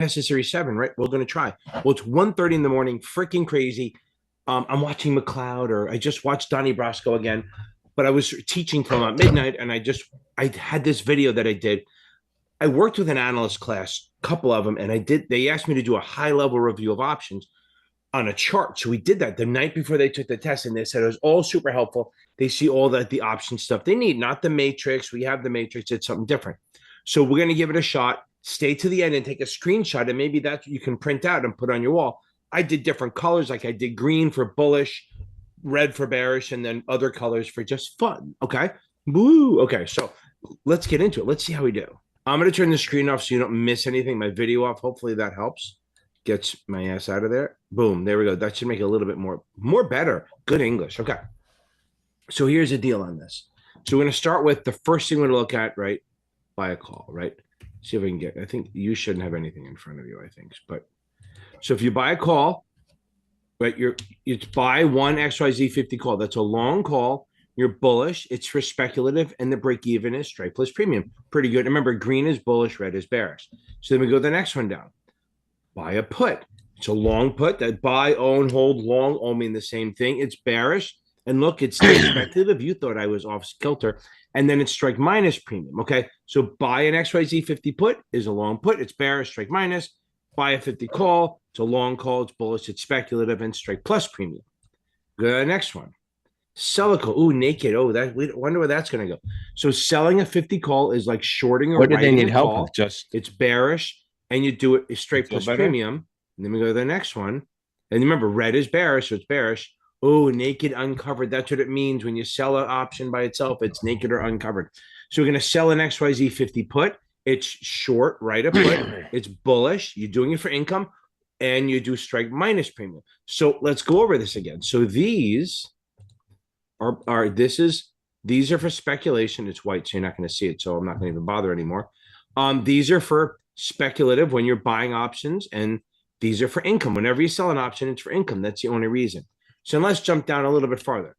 necessary 7, right? We're going to try. Well, it's 1:30 in the morning, freaking crazy. I'm watching McLeod, or I just watched Donnie Brasco again, but I was teaching till about midnight, and I had this video that I did. I worked with an analyst class, a couple of them, and they asked me to do a high level review of options on a chart. So we did that the night before they took the test, and they said it was all super helpful. They see all the option stuff they need, not the matrix. We have the matrix, it's something different. So we're going to give it a shot. Stay to the end and take a screenshot, and maybe that's what you can print out and put on your wall. I did different colors, like I did green for bullish, red for bearish, and then other colors for just fun. Okay. Woo. Okay. So let's get into it. Let's see how we do. I'm going to turn the screen off so you don't miss anything. My video off. Hopefully that helps. Gets my ass out of there. Boom. There we go. That should make it a little bit more better. Good English. Okay. So here's the deal on this. So we're going to start with the first thing we're going to look at, right? Buy a call, right? See if we can get, I think you shouldn't have anything in front of you, I think. But so if you buy a call, right, it's buy one XYZ 50 call. That's a long call. You're bullish. It's for speculative, and the break even is strike plus premium. Pretty good. Remember, green is bullish, red is bearish. So then we go to the next one down. Buy a put. It's a long put. That buy, own, hold, long all mean the same thing. It's bearish. And look, it's still speculative. You thought I was off kilter. And then it's strike minus premium. Okay. So buy an XYZ 50 put is a long put. It's bearish, strike minus. Buy a 50 call. It's a long call. It's bullish. It's speculative, and strike plus premium. Go to the next one. Sell a call. Ooh, naked. Oh, we wonder where that's going to go. So selling a 50 call is like shorting or What do they need help call. with? Just it's bearish, and you do it straight plus premium. And then we go to the next one. And remember, red is bearish, so it's bearish. Oh, naked, uncovered. That's what it means when you sell an option by itself. It's naked or uncovered. So we're going to sell an XYZ 50 put. It's short, right? A put. It's bullish. You're doing it for income, and you do strike minus premium. So let's go over this again. So these these are for speculation. It's white, so you're not going to see it. So I'm not going to even bother anymore. These are for speculative when you're buying options, and these are for income. Whenever you sell an option, it's for income. That's the only reason. So let's jump down a little bit farther.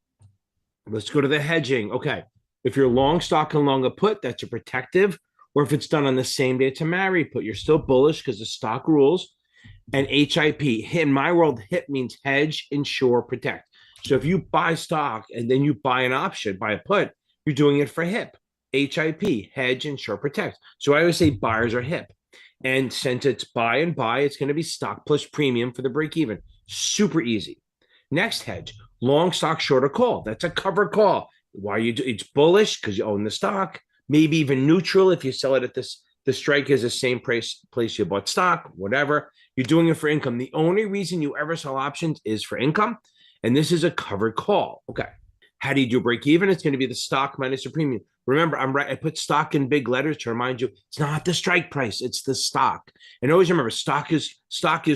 Let's go to the hedging. Okay. If you're long stock and long a put, that's a protective. Or if it's done on the same day, it's a marry put. You're still bullish because the stock rules. And HIP, in my world, HIP means hedge, insure, protect. So if you buy stock and then you buy an option, buy a put, you're doing it for HIP. HIP, hedge, insure, protect. So I always say buyers are HIP. And since it's buy and buy, it's going to be stock plus premium for the break even. Super easy. Next hedge, long stock, short a call. That's a covered call. Why you do it's bullish because you own the stock, maybe even neutral if you sell it at this. The strike is the same place you bought stock, whatever. You're doing it for income. The only reason you ever sell options is for income. And this is a covered call. Okay. How do you do break even? It's going to be the stock minus the premium. Remember, I put stock in big letters to remind you it's not the strike price, it's the stock. And always remember, stock is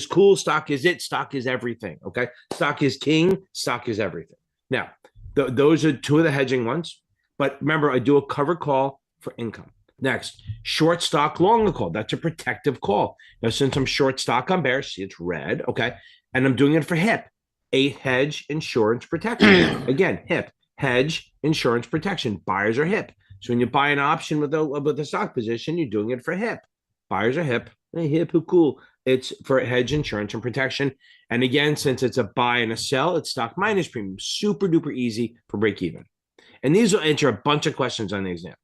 cool, stock is it, stock is everything. Okay. Stock is king, stock is everything. Now, those are two of the hedging ones. But remember, I do a covered call for income. Next, short stock, long call. That's a protective call. Now, since I'm short stock, I'm bearish. See, it's red. Okay. And I'm doing it for HIP, a hedge insurance protection. Again, HIP, hedge insurance protection. Buyers are HIP. So when you buy an option with a stock position, you're doing it for HIP. Buyers are HIP. Hey, HIP, cool. It's for hedge insurance and protection. And again, since it's a buy and a sell, it's stock minus premium. Super duper easy for break even. And these will answer a bunch of questions on the exam.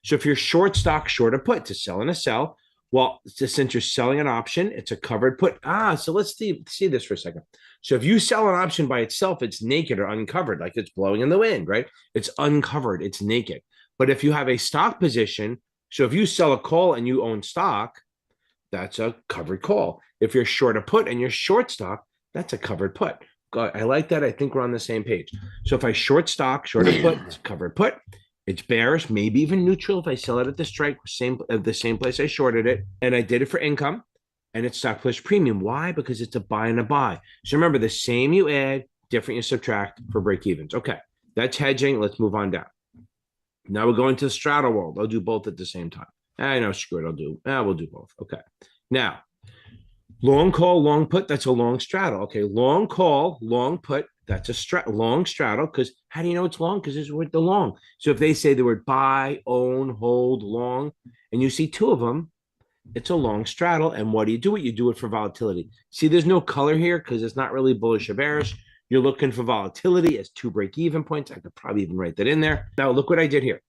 So if you're short stock, short a put, to sell and a sell, well, since you're selling an option, it's a covered put. So let's see this for a second. So if you sell an option by itself, it's naked or uncovered, like it's blowing in the wind, right? It's uncovered, it's naked. But if you have a stock position, so if you sell a call and you own stock, that's a covered call. If you're short a put and you're short stock, that's a covered put. I like that. I think we're on the same page. So if I short stock, short a put, it's a covered put. It's bearish, maybe even neutral if I sell it at the strike, the same place I shorted it, and I did it for income, and it's stock plus premium. Why? Because it's a buy and a buy. So remember, the same you add, different you subtract for break evens. Okay, that's hedging. Let's move on down. Now we're going to the straddle world. I'll do both at the same time. I know, screw it. We'll do both. Okay. Now, long call, long put. That's a long straddle. Okay, long call, long put. That's a long straddle. Because how do you know it's long? Because it's with the long. So if they say the word buy, own, hold, long, and you see two of them, It's a long straddle. And what do? You do it for volatility. See, there's no color here because it's not really bullish or bearish. You're looking for volatility as 2 break-even points. I could probably even write that in there. Now, look what I did here.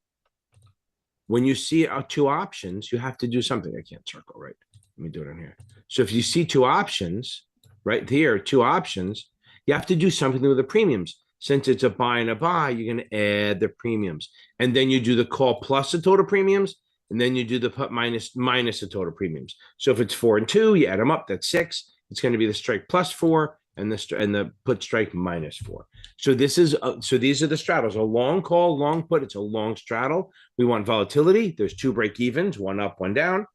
When you see 2 options, you have to do something. I can't circle, right? Let me do it on here. So if you see 2 options right here, 2 options, you have to do something with the premiums. Since it's a buy and a buy, you're going to add the premiums. And then you do the call plus the total premiums. And then you do the put minus the total premiums. So if it's 4 and 2, you add them up. That's 6. It's going to be the strike plus 4 and the put strike minus 4. So this is so these are the straddles. A long call, long put. It's a long straddle. We want volatility. There's 2 break evens, one up, one down.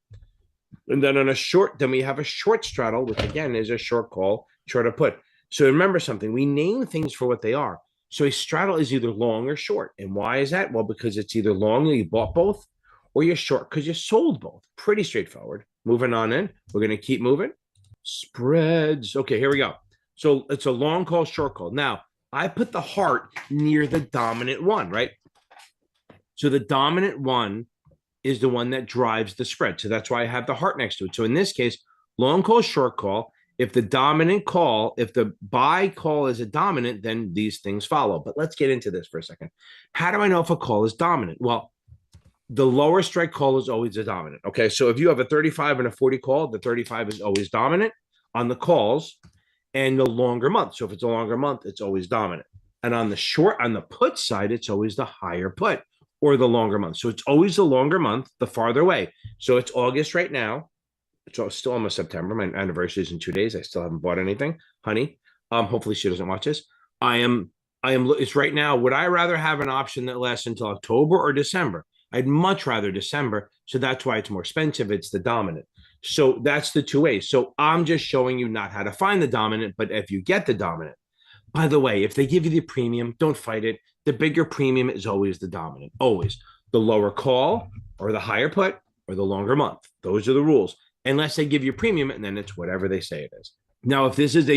And then on a short, then we have a short straddle, which again is a short call, short a put. So remember something, we name things for what they are. So a straddle is either long or short. And why is that? Well, because it's either long and you bought both, or you're short because you sold both. Pretty straightforward. Moving on in, we're going to keep moving. Spreads. Okay, here we go. So it's a long call, short call. Now, I put the heart near the dominant one, right? So the dominant one is the one that drives the spread. So that's why I have the heart next to it. So in this case, long call, short call. If the dominant call, if the buy call is a dominant, then these things follow. But let's get into this for a second. How do I know if a call is dominant? Well, the lower strike call is always a dominant. Okay, so if you have a 35 and a 40 call, the 35 is always dominant on the calls and the longer month. So if it's a longer month, it's always dominant. And on the put side, it's always the higher put or the longer month. So it's always the longer month, the farther away. So it's August right now. It's still almost September. My anniversary is in 2 days. I still haven't bought anything, honey. Hopefully she doesn't watch this. It's right now. Would I rather have an option that lasts until October or December? I'd much rather December. So that's why it's more expensive. It's the dominant. So that's the 2 ways. So I'm just showing you not how to find the dominant, but if you get the dominant, by the way, if they give you the premium, don't fight it. The bigger premium is always the dominant, always. The lower call or the higher put or the longer month. Those are the rules. Unless they give you premium, and then it's whatever they say it is. Now, if this is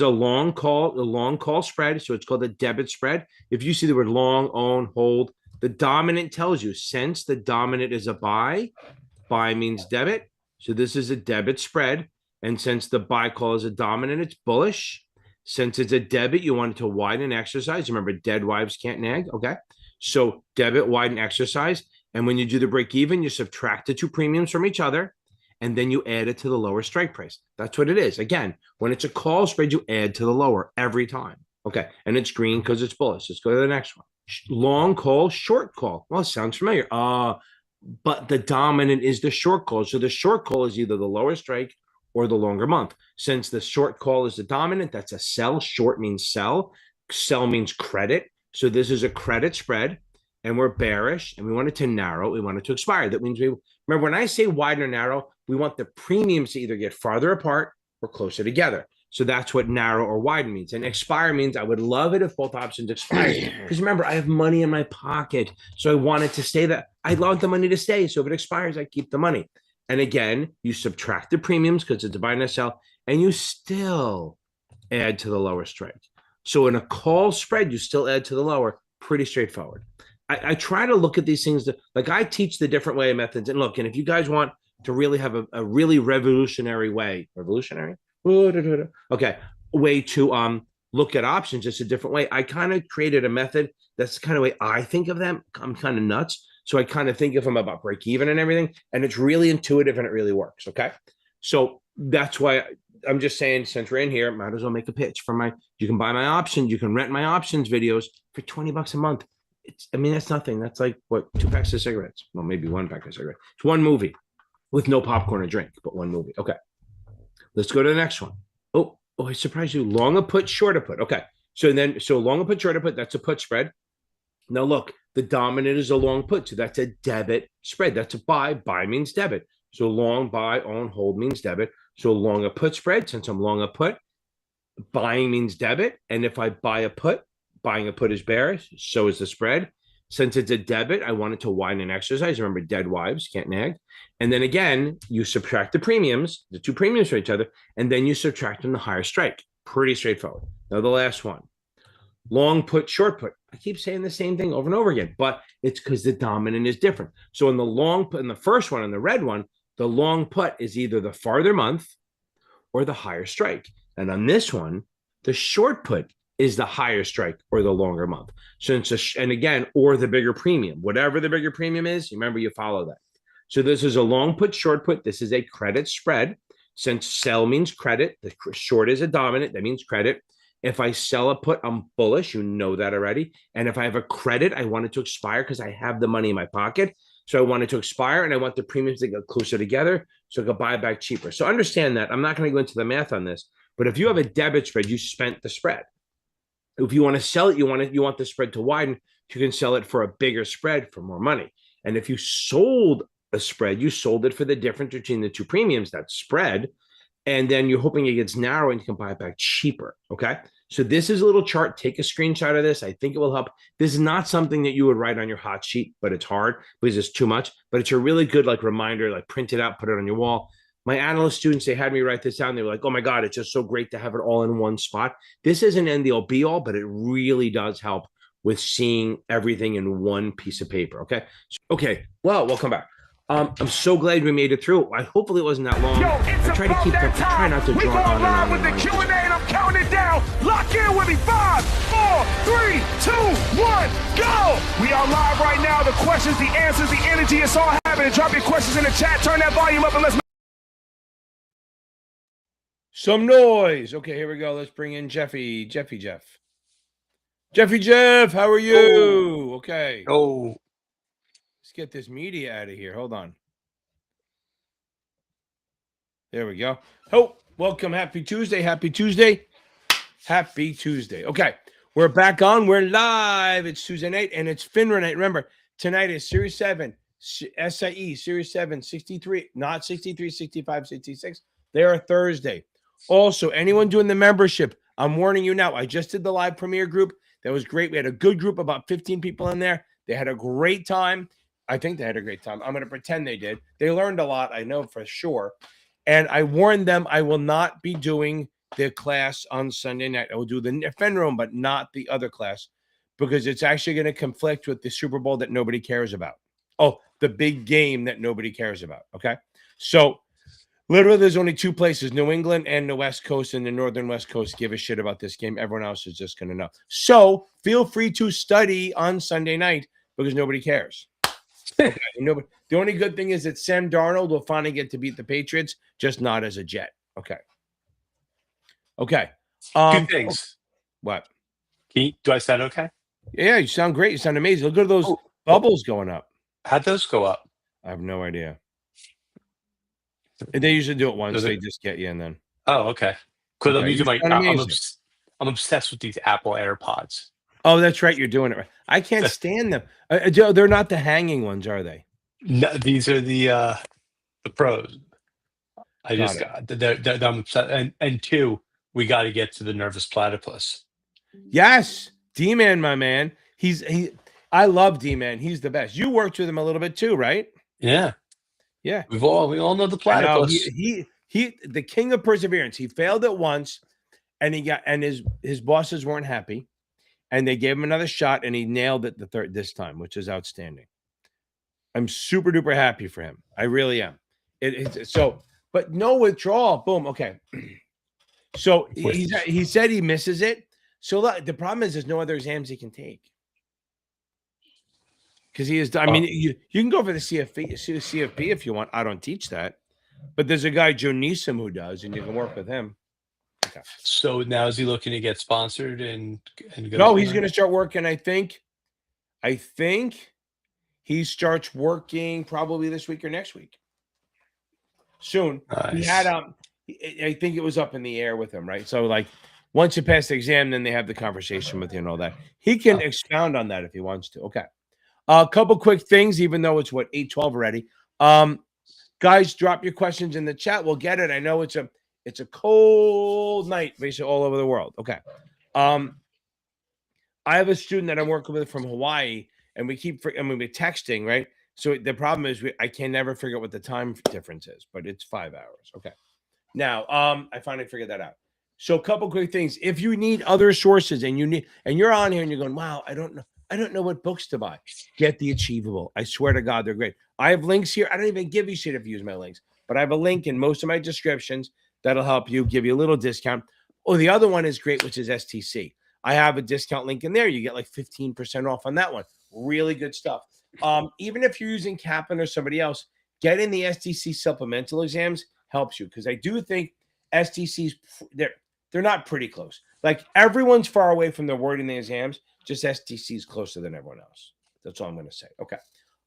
a long call spread, so it's called a debit spread. If you see the word long, own, hold, the dominant tells you since the dominant is a buy means debit. So this is a debit spread. And since the buy call is a dominant, it's bullish. Since it's a debit, you want it to widen exercise. Remember, dead wives can't nag. Okay. So debit, widen, exercise. And when you do the break even, you subtract the 2 premiums from each other. And then you add it to the lower strike price. That's what it is. Again, when it's a call spread, you add to the lower every time. Okay. And it's green because it's bullish. Let's go to the next one. Long call, short call. Well, it sounds familiar. But the dominant is the short call. So the short call is either the lower strike or the longer month. Since the short call is the dominant, that's a sell. Short means sell. Sell means credit. So this is a credit spread. And we're bearish and we want it to narrow. We want it to expire. That means remember when I say wide or narrow, we want the premiums to either get farther apart or closer together. So that's what narrow or widen means. And expire means I would love it if both options expire. Because remember, I have money in my pocket. So I want it to stay that. I want the money to stay. So if it expires, I keep the money. And again, you subtract the premiums because it's a buy and a sell, and you still add to the lower strike. So in a call spread, you still add to the lower. Pretty straightforward. I try to look at these things like I teach the different way of methods. And look, and if you guys want to really have a really revolutionary way, way to look at options, just a different way. I kind of created a method that's the kind of way I think of them. I'm kind of nuts. So I kind of think of them about break even and everything. And it's really intuitive and it really works. Okay. So that's why I'm just saying, since we're in here, might as well make a pitch for you can buy my options. You can rent my options videos for $20 a month. That's nothing. That's like what, 2 packs of cigarettes. Well, maybe 1 pack of cigarettes. It's 1 movie with no popcorn or drink, but 1 movie. Okay. Let's go to the next one. Oh, I surprised you. Long a put, short a put. Okay. So long a put, short a put, that's a put spread. Now look, the dominant is a long put. So that's a debit spread. That's a buy. Buy means debit. So long, buy, own, hold means debit. So long a put spread, since I'm long a put, buying means debit. And if I buy a put, buying a put is bearish. So is the spread. Since it's a debit, I want it to widen and exercise. Remember, dead wives can't nag. And then again, you subtract the premiums, the 2 premiums from each other, and then you subtract them the higher strike. Pretty straightforward. Now the last one. Long put, short put. I keep saying the same thing over and over again, but it's because the dominant is different. So in the first one, in the red one, The long put is either the farther month or the higher strike. And on this one, the short put is the higher strike or the longer month. So and again, or the bigger premium, whatever the bigger premium is, remember you follow that. So this is a long put, short put. This is a credit spread. Since sell means credit, the short is a dominant, that means credit. If I sell a put, I'm bullish. You know that already. And if I have a credit, I want it to expire because I have the money in my pocket. So I want it to expire and I want the premiums to get closer together so I can buy it back cheaper. So understand that. I'm not going to go into the math on this, but if you have a debit spread, you spent the spread. If you want to sell it, you want the spread to widen. You can sell it for a bigger spread for more money. And if you sold a spread, you sold it for the difference between the two premiums, that spread. And then you're hoping it gets narrow and you can buy it back cheaper. Okay. So this is a little chart. Take a screenshot of this. I think it will help. This is not something that you would write on your hot sheet, but it's hard because it's too much. But it's a really good like reminder, like print it out, put it on your wall. My analyst students, they had me write this down. They were like, oh my God, it's just so great to have it all in one spot. This isn't end all be all, but it really does help with seeing everything in one piece of paper. Okay. Okay. Well, welcome back. I'm so glad we made it through. Hopefully it wasn't that long. Yo, I try to keep them. I try not to draw on and live on with and the on. Q&A and I'm counting it down. Lock in with me. 5, 4, 3, 2, 1, go. We are live right now. The questions, the answers, the energy, it's all happening. Drop your questions in the chat. Turn that volume up and let's. Some noise. Okay, here we go. Let's bring in Jeff. How are you? Okay. Oh, Let's get this media out of here. Hold on. There we go. Oh, welcome. Happy Tuesday. Okay. We're back on. We're live. It's Tuesday night and it's FINRA night. Remember, tonight is Series 7, SIE, Series 7, 63, not 63, 65, 66. They are Thursday. Also, anyone doing the membership, I'm warning you now. I just did the live premiere group. That was great. We had a good group, about 15 people in there. They had a great time. I think they had a great time. I'm going to pretend they did. They learned a lot, I know for sure. And I warned them I will not be doing the class on Sunday night. I will do the FINRA, but not the other class, because it's actually going to conflict with the Super Bowl that nobody cares about. Oh, the big game that nobody cares about. Okay. So literally there's only two places, New England and the West Coast, and the Northern West Coast give a shit about this game. Everyone else is just going to know. So feel free to study on Sunday night because nobody cares. Okay. The only good thing is that Sam Darnold will finally get to beat the Patriots, just not as a Jet. Okay. two things. What? Do I sound okay? Yeah, you sound great. You sound amazing. Look at those bubbles going up. How'd those go up? I have no idea. They usually do it once. They just get you and then. Oh, okay. Because Okay, I'm obsessed with these Apple AirPods. Oh, that's right. You're doing it right. I can't stand them. They're not the hanging ones, are they? No, these are the pros. I just got. I'm upset. And two, we got to get to the nervous platypus. Yes, D-Man, my man. I love D-Man. He's the best. You worked with him a little bit too, right? Yeah. Yeah. We all know the platypus. He the king of perseverance. He failed it once, and his bosses weren't happy. And they gave him another shot, and he nailed it this time, which is outstanding. I'm super duper happy for him. I really am. But no withdrawal. Boom. Okay. So he said he misses it. So the problem is there's no other exams he can take. Because he is. I mean, you can go for the CFP if you want. I don't teach that, but there's a guy Joe Neeson who does, and you can work with him. Okay. So now is he looking to get sponsored and go? No, he's going to start working. I think he starts working probably this week or next week. Soon. Nice. He had I think it was up in the air with him, right? So like once you pass the exam, then they have the conversation with you and all that. He can expound on that if he wants to. Okay. A couple quick things, even though it's 8:12 already. Guys, drop your questions in the chat. We'll get it. I know it's a cold night basically all over the world. Okay. I have a student that I'm working with from Hawaii, and we're texting, right? So the problem is I can never figure out what the time difference is, but it's 5 hours. Okay. Now, I finally figured that out. So a couple quick things. If you need other sources and you're on here and you're going, wow, I don't know what books to buy. Get The Achievable. I swear to God, they're great. I have links here. I don't even give you shit if you use my links, but I have a link in most of my descriptions that'll help you, give you a little discount. Oh, the other one is great, which is STC. I have a discount link in there. You get like 15% off on that one. Really good stuff. Even if you're using Kaplan or somebody else, getting the STC supplemental exams helps you, because I do think STCs, they're not pretty close. Like, everyone's far away from their word in the exams. Just STC's closer than everyone else. That's all I'm going to say. Okay.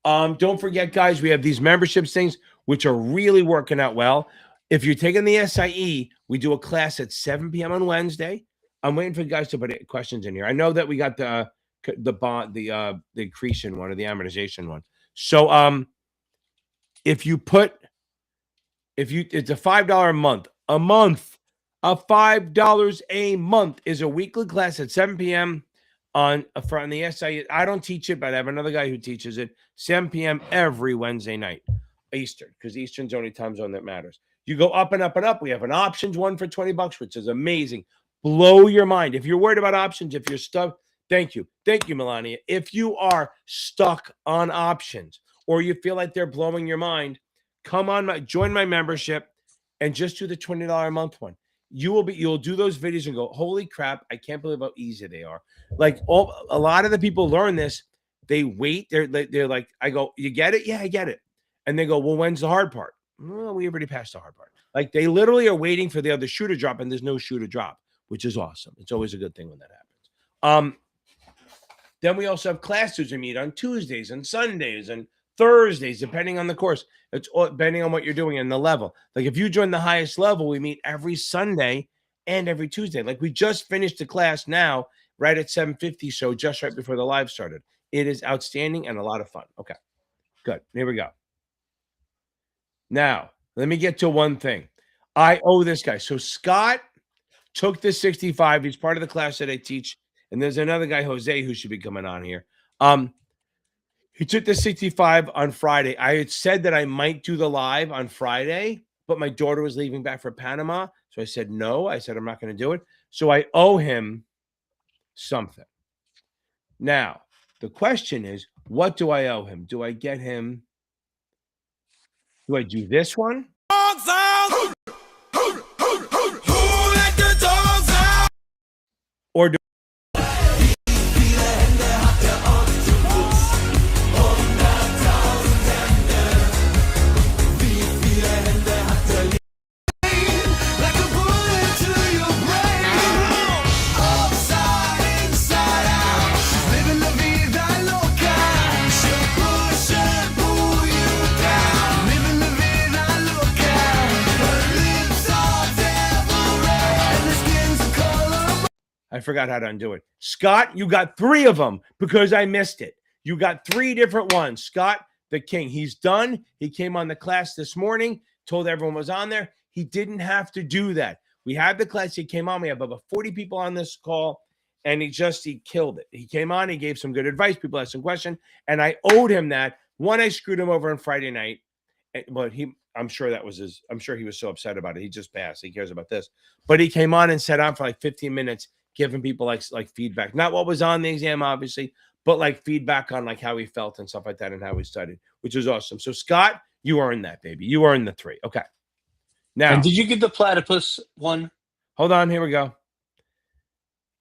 Don't forget, guys, we have these memberships things, which are really working out well. If you're taking the SIE, we do a class at 7 p.m. on Wednesday. I'm waiting for you guys to put questions in here. I know that we got the bond, the accretion one, or the amortization one. So it's a $5 a month. $5 a month is a weekly class at 7 p.m. on the SIE. I don't teach it, but I have another guy who teaches it. 7 p.m. every Wednesday night, Eastern, because Eastern's the only time zone that matters. You go up and up and up. We have an options one for $20, which is amazing. Blow your mind. If you're worried about options, if you're stuck, thank you, Melania. If you are stuck on options, or you feel like they're blowing your mind, come on, join my membership and just do the $20 a month one. You'll do those videos and go, holy crap, I can't believe how easy they are. Like, a lot of the people learn this. They wait. They're like, I go, you get it? Yeah, I get it. And they go, well, when's the hard part? Well, we already passed the hard part. Like, they literally are waiting for the other shoe to drop, and there's no shoe to drop, which is awesome. It's always a good thing when that happens. Then we also have classes we meet on Tuesdays and Sundays and Thursdays, depending on the course. It's all depending on what you're doing and the level. Like, if you join the highest level, we meet every Sunday and every Tuesday. Like, we just finished the class now, right at 7:50, so just right before the live started. It is outstanding and a lot of fun. Okay, good. Here we go. Now, let me get to one thing. I owe this guy. So Scott took the 65. He's part of the class that I teach. And there's another guy, Jose, who should be coming on here. He took the 65 on Friday. I had said that I might do the live on Friday, but my daughter was leaving back for Panama. So I said, no. I said, I'm not going to do it. So I owe him something. Now, the question is, what do I owe him? Do I get him? Do I do this one? Or do I forgot how to undo it. Scott, you got 3 of them because I missed it. You got 3 different ones. Scott, the king, he's done. He came on the class this morning, told everyone was on there. He didn't have to do that. We had the class. He came on. We have about 40 people on this call, and he killed it. He came on. He gave some good advice. People asked some questions, and I owed him that. One, I screwed him over on Friday night, but I'm sure he was so upset about it. He just passed. He cares about this. But he came on and sat on for like 15 minutes, giving people like feedback, not what was on the exam, obviously, but like feedback on like how he felt and stuff like that and how he studied, which is awesome. So Scott, you earned that, baby. You earned the 3. Okay. Now, and did you get the platypus one? Hold on. Here we go.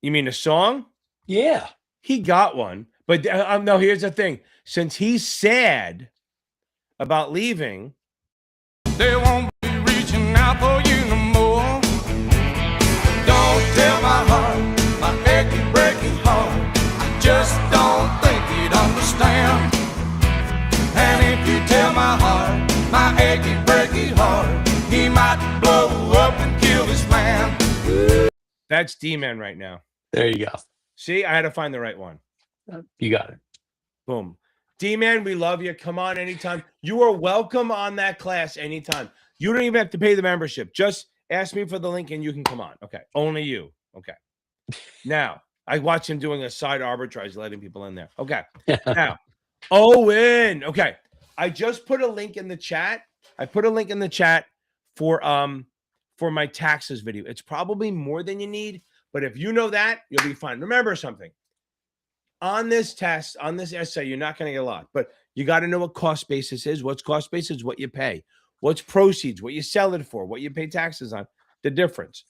You mean a song? Yeah. He got one, but no, here's the thing. Since he's sad about leaving, they won't be reaching out for you no more. Don't tell my heart, my achy, breaky heart. I just don't think you'd understand. And if you tell my heart, my achy, breaky heart, he might blow up and kill this man. That's D-Man right now. There you go. See, I had to find the right one. You got it. Boom. D-Man, we love you. Come on anytime. You are welcome on that class anytime. You don't even have to pay the membership. Just ask me for the link and you can come on. Okay. Only you. Okay. Now, I watch him doing a side arbitrage, letting people in there. Okay. Now, Owen. Okay. I just put a link in the chat. I put a link in the chat for my taxes video. It's probably more than you need, but if you know that, you'll be fine. Remember something. On this test, on this essay, you're not going to get a lot, but You got to know what cost basis is. What's cost basis? What you pay. What's proceeds? What you sell it for. What you pay taxes on. The difference.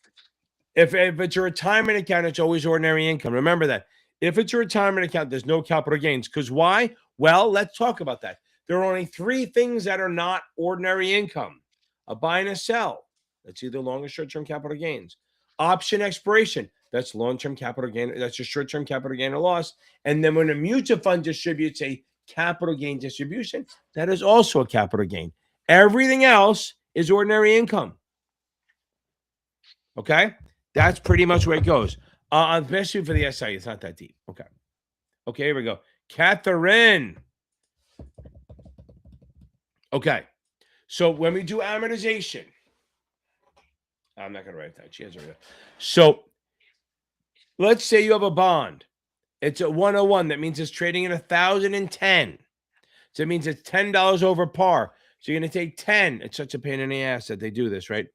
If it's a retirement account, it's always ordinary income. Remember that. If it's a retirement account, there's no capital gains. Because why? Well, let's talk about that. There are only 3 things that are not ordinary income. A buy and a sell. That's either long or short-term capital gains. Option expiration. That's long-term capital gain. That's a short-term capital gain or loss. And then when a mutual fund distributes a capital gain distribution, that is also a capital gain. Everything else is ordinary income. Okay? That's pretty much where it goes. Especially for the SI, it's not that deep. Okay. Okay, here we go. Catherine. Okay. So when we do amortization, I'm not going to write that. She has it. So let's say you have a bond. It's at 101. That means it's trading at 1,010. So it means it's $10 over par. So you're going to take 10. It's such a pain in the ass that they do this, right?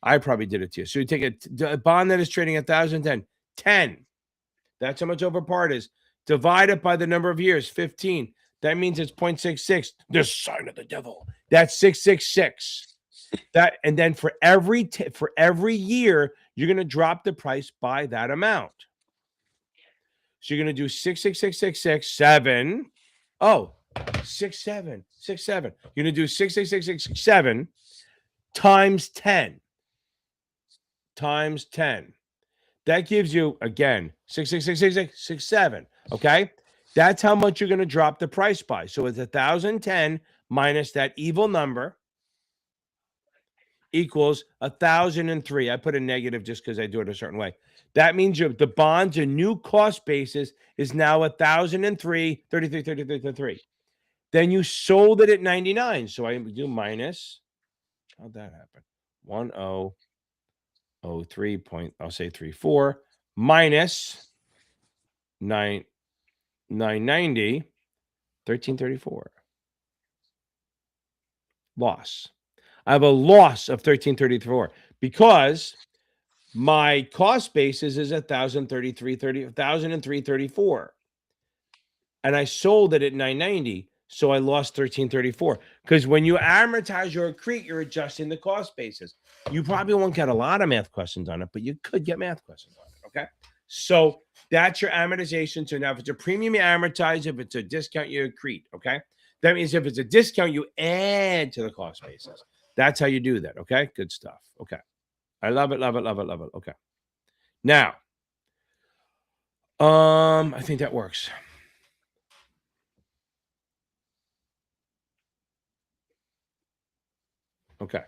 I probably did it to you. So you take a bond that is trading at 1,010. 10. That's how much over par it is. Divide it by the number of years, 15. That means it's 0.66. The sign of the devil. That's 666. That, and then for every year, you're going to drop the price by that amount. So you're going to do 66667. Oh, 6767. You're going to do 66667 times 10. Times 10. That gives you, again, 6666667. Okay? That's how much you're going to drop the price by. So it's 1,010 minus that evil number equals 1,003. I put a negative just because I do it a certain way. That means the bond's new cost basis is now 1,003, 33. Then you sold it at 99. So I do minus. How'd that happen? 1003 point, I'll say 34 minus 990, 1334. Loss. I have a loss of 1334 because my cost basis is 1,003.34, and I sold it at 990, so I lost 1334. Because when you amortize or accrete, you're adjusting the cost basis. You probably won't get a lot of math questions on it, but you could get math questions on it. Okay, so that's your amortization. So now, if it's a premium, you amortize. If it's a discount, you accrete. Okay, that means if it's a discount, you add to the cost basis. That's how you do that. Okay, good stuff. Okay. I love it, love it, love it, love it. Okay. Now, I think that works. Okay.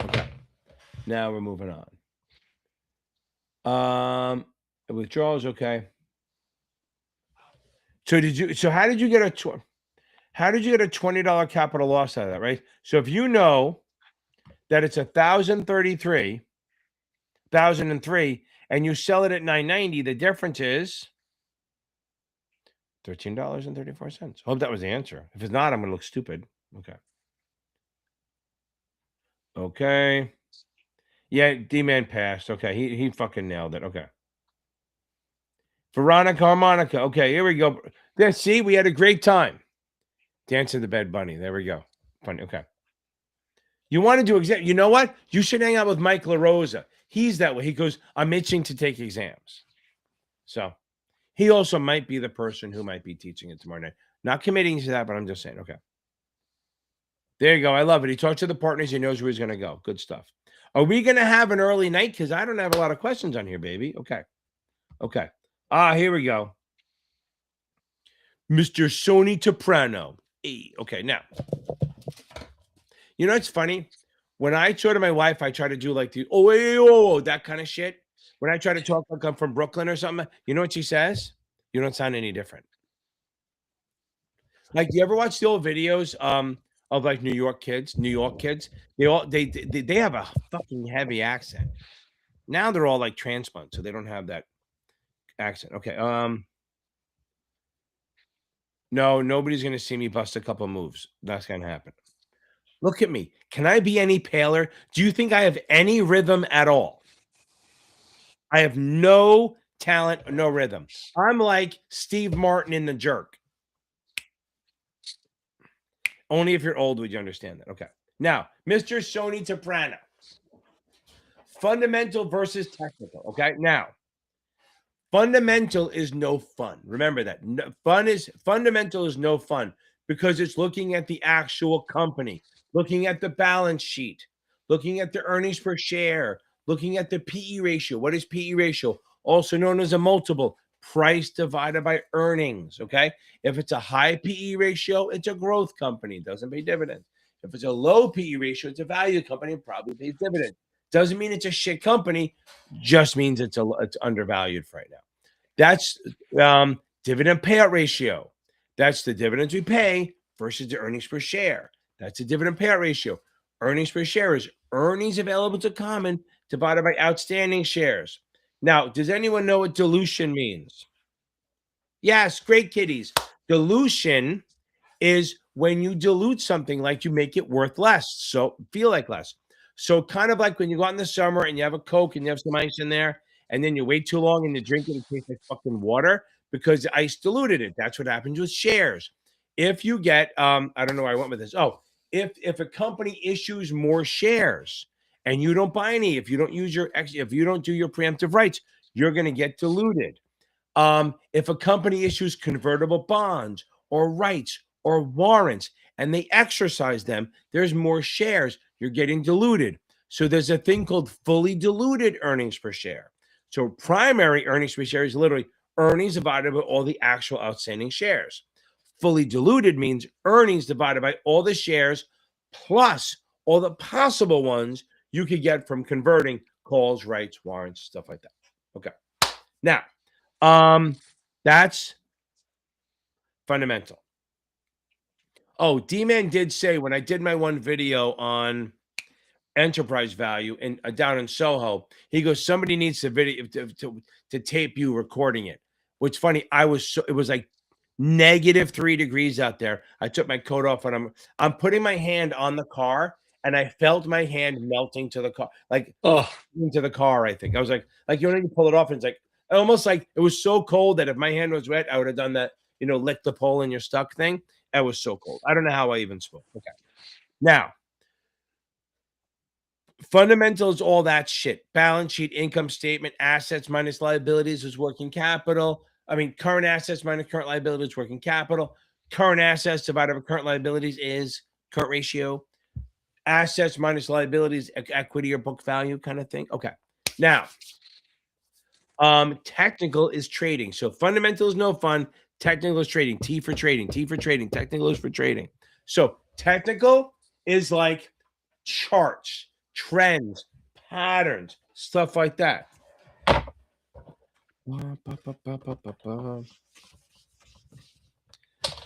Okay. Now we're moving on. Withdrawals, okay. So how did you get a $20 capital loss out of that, right? So if you know that it's 1,003, and you sell it at 990, the difference is $13.34. Hope that was the answer. If it's not, I'm going to look stupid. Okay. Okay. Yeah, D-Man passed. Okay, he fucking nailed it. Okay. Veronica Harmonica. Okay, here we go. There, see, we had a great time. Dancing the Bed Bunny. There we go. Funny. Okay. You want to do exam? You know what? You should hang out with Mike LaRosa. He's that way. He goes, I'm itching to take exams. So he also might be the person who might be teaching it tomorrow night. Not committing to that, but I'm just saying. Okay. There you go. I love it. He talks to the partners. He knows where he's going to go. Good stuff. Are we going to have an early night? Because I don't have a lot of questions on here, baby. Okay. Okay. Here we go. Mr. Sony Toprano. Hey, okay, now. You know what's funny? When I show to my wife, I try to do like that kind of shit. When I try to talk like I'm from Brooklyn or something, you know what she says? You don't sound any different. Like, you ever watch the old videos of like New York kids? They have a fucking heavy accent. Now they're all like transplant, so they don't have that accent. Okay. No, nobody's gonna see me bust a couple moves. That's gonna happen. Look at me. Can I be any paler? Do you think I have any rhythm at all? I have no talent, no rhythm. I'm like Steve Martin in The Jerk. Only if you're old would you understand that. Okay. Now, Mr. Sony Soprano. Fundamental versus technical. Okay. Now, fundamental is no fun. Remember that. Fundamental is no fun because it's looking at the actual company, looking at the balance sheet, looking at the earnings per share, looking at the PE ratio. What is PE ratio? Also known as a multiple, price divided by earnings. Okay. If it's a high PE ratio, it's a growth company, doesn't pay dividends. If it's a low PE ratio, it's a value company, and probably pays dividends. Doesn't mean it's a shit company, just means it's undervalued for right now. That's dividend payout ratio. That's the dividends we pay versus the earnings per share. That's the dividend payout ratio. Earnings per share is earnings available to common divided by outstanding shares. Now, does anyone know what dilution means? Yes, great kitties. Dilution is when you dilute something, like you make it worth less, so feel like less. So kind of like when you go out in the summer and you have a Coke and you have some ice in there, and then you wait too long and you drink it, it tastes like fucking water because the ice diluted it. That's what happens with shares. If you get, I don't know where I went with this. Oh, if a company issues more shares and you don't buy any, if you don't use if you don't do your preemptive rights, you're going to get diluted. If a company issues convertible bonds or rights or warrants and they exercise them, there's more shares. You're getting diluted. So there's a thing called fully diluted earnings per share. So primary earnings per share is literally earnings divided by all the actual outstanding shares. Fully diluted means earnings divided by all the shares plus all the possible ones you could get from converting calls, rights, warrants, stuff like that. Okay. Now, that's fundamental. Oh, D-Man did say when I did my one video on enterprise value and down in Soho, he goes, somebody needs to video to tape you recording it. What's funny, it was like -3 degrees out there. I took my coat off and I'm putting my hand on the car and I felt my hand melting to the car, like into the car. I think I was like you know, you pull it off and it's like almost like it was so cold that if my hand was wet, I would have done that, you know, lick the pole and you're stuck thing. It was so cold. I don't know how I even spoke. Okay. Now, fundamentals, all that shit. Balance sheet, income statement, assets minus liabilities is working capital. I mean, current assets minus current liabilities, working capital. Current assets divided by current liabilities is current ratio. Assets minus liabilities, equity or book value kind of thing. Okay. Now, technical is trading. So fundamental is no fun. Technical is trading. T for trading. T for trading. Technical is for trading. So technical is like charts, trends, patterns, stuff like that.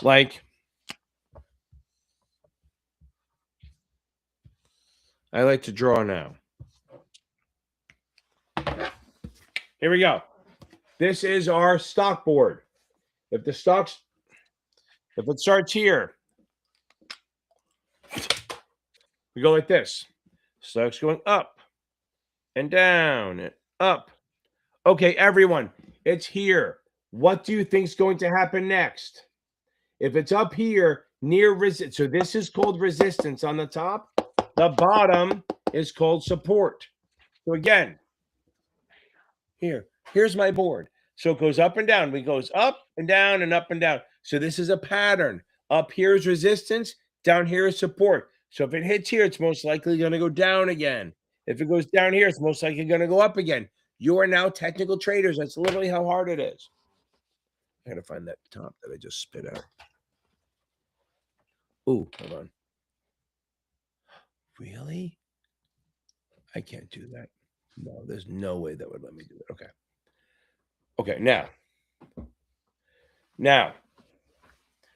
Like, I like to draw now. Here we go. This is our stock board. If it starts here, we go like this. Stock's going up and down and up. Okay, everyone, it's here. What do you think is going to happen next? If it's up here near resistance, so this is called resistance on the top. The bottom is called support. So again, here's my board. So it goes up and down. It goes up and down and up and down. So this is a pattern. Up here is resistance. Down here is support. So if it hits here, it's most likely going to go down again. If it goes down here, it's most likely going to go up again. You are now technical traders. That's literally how hard it is. I got to find that top that I just spit out. Ooh, hold on. Really? I can't do that. No, there's no way that would let me do it. Okay. Okay, now,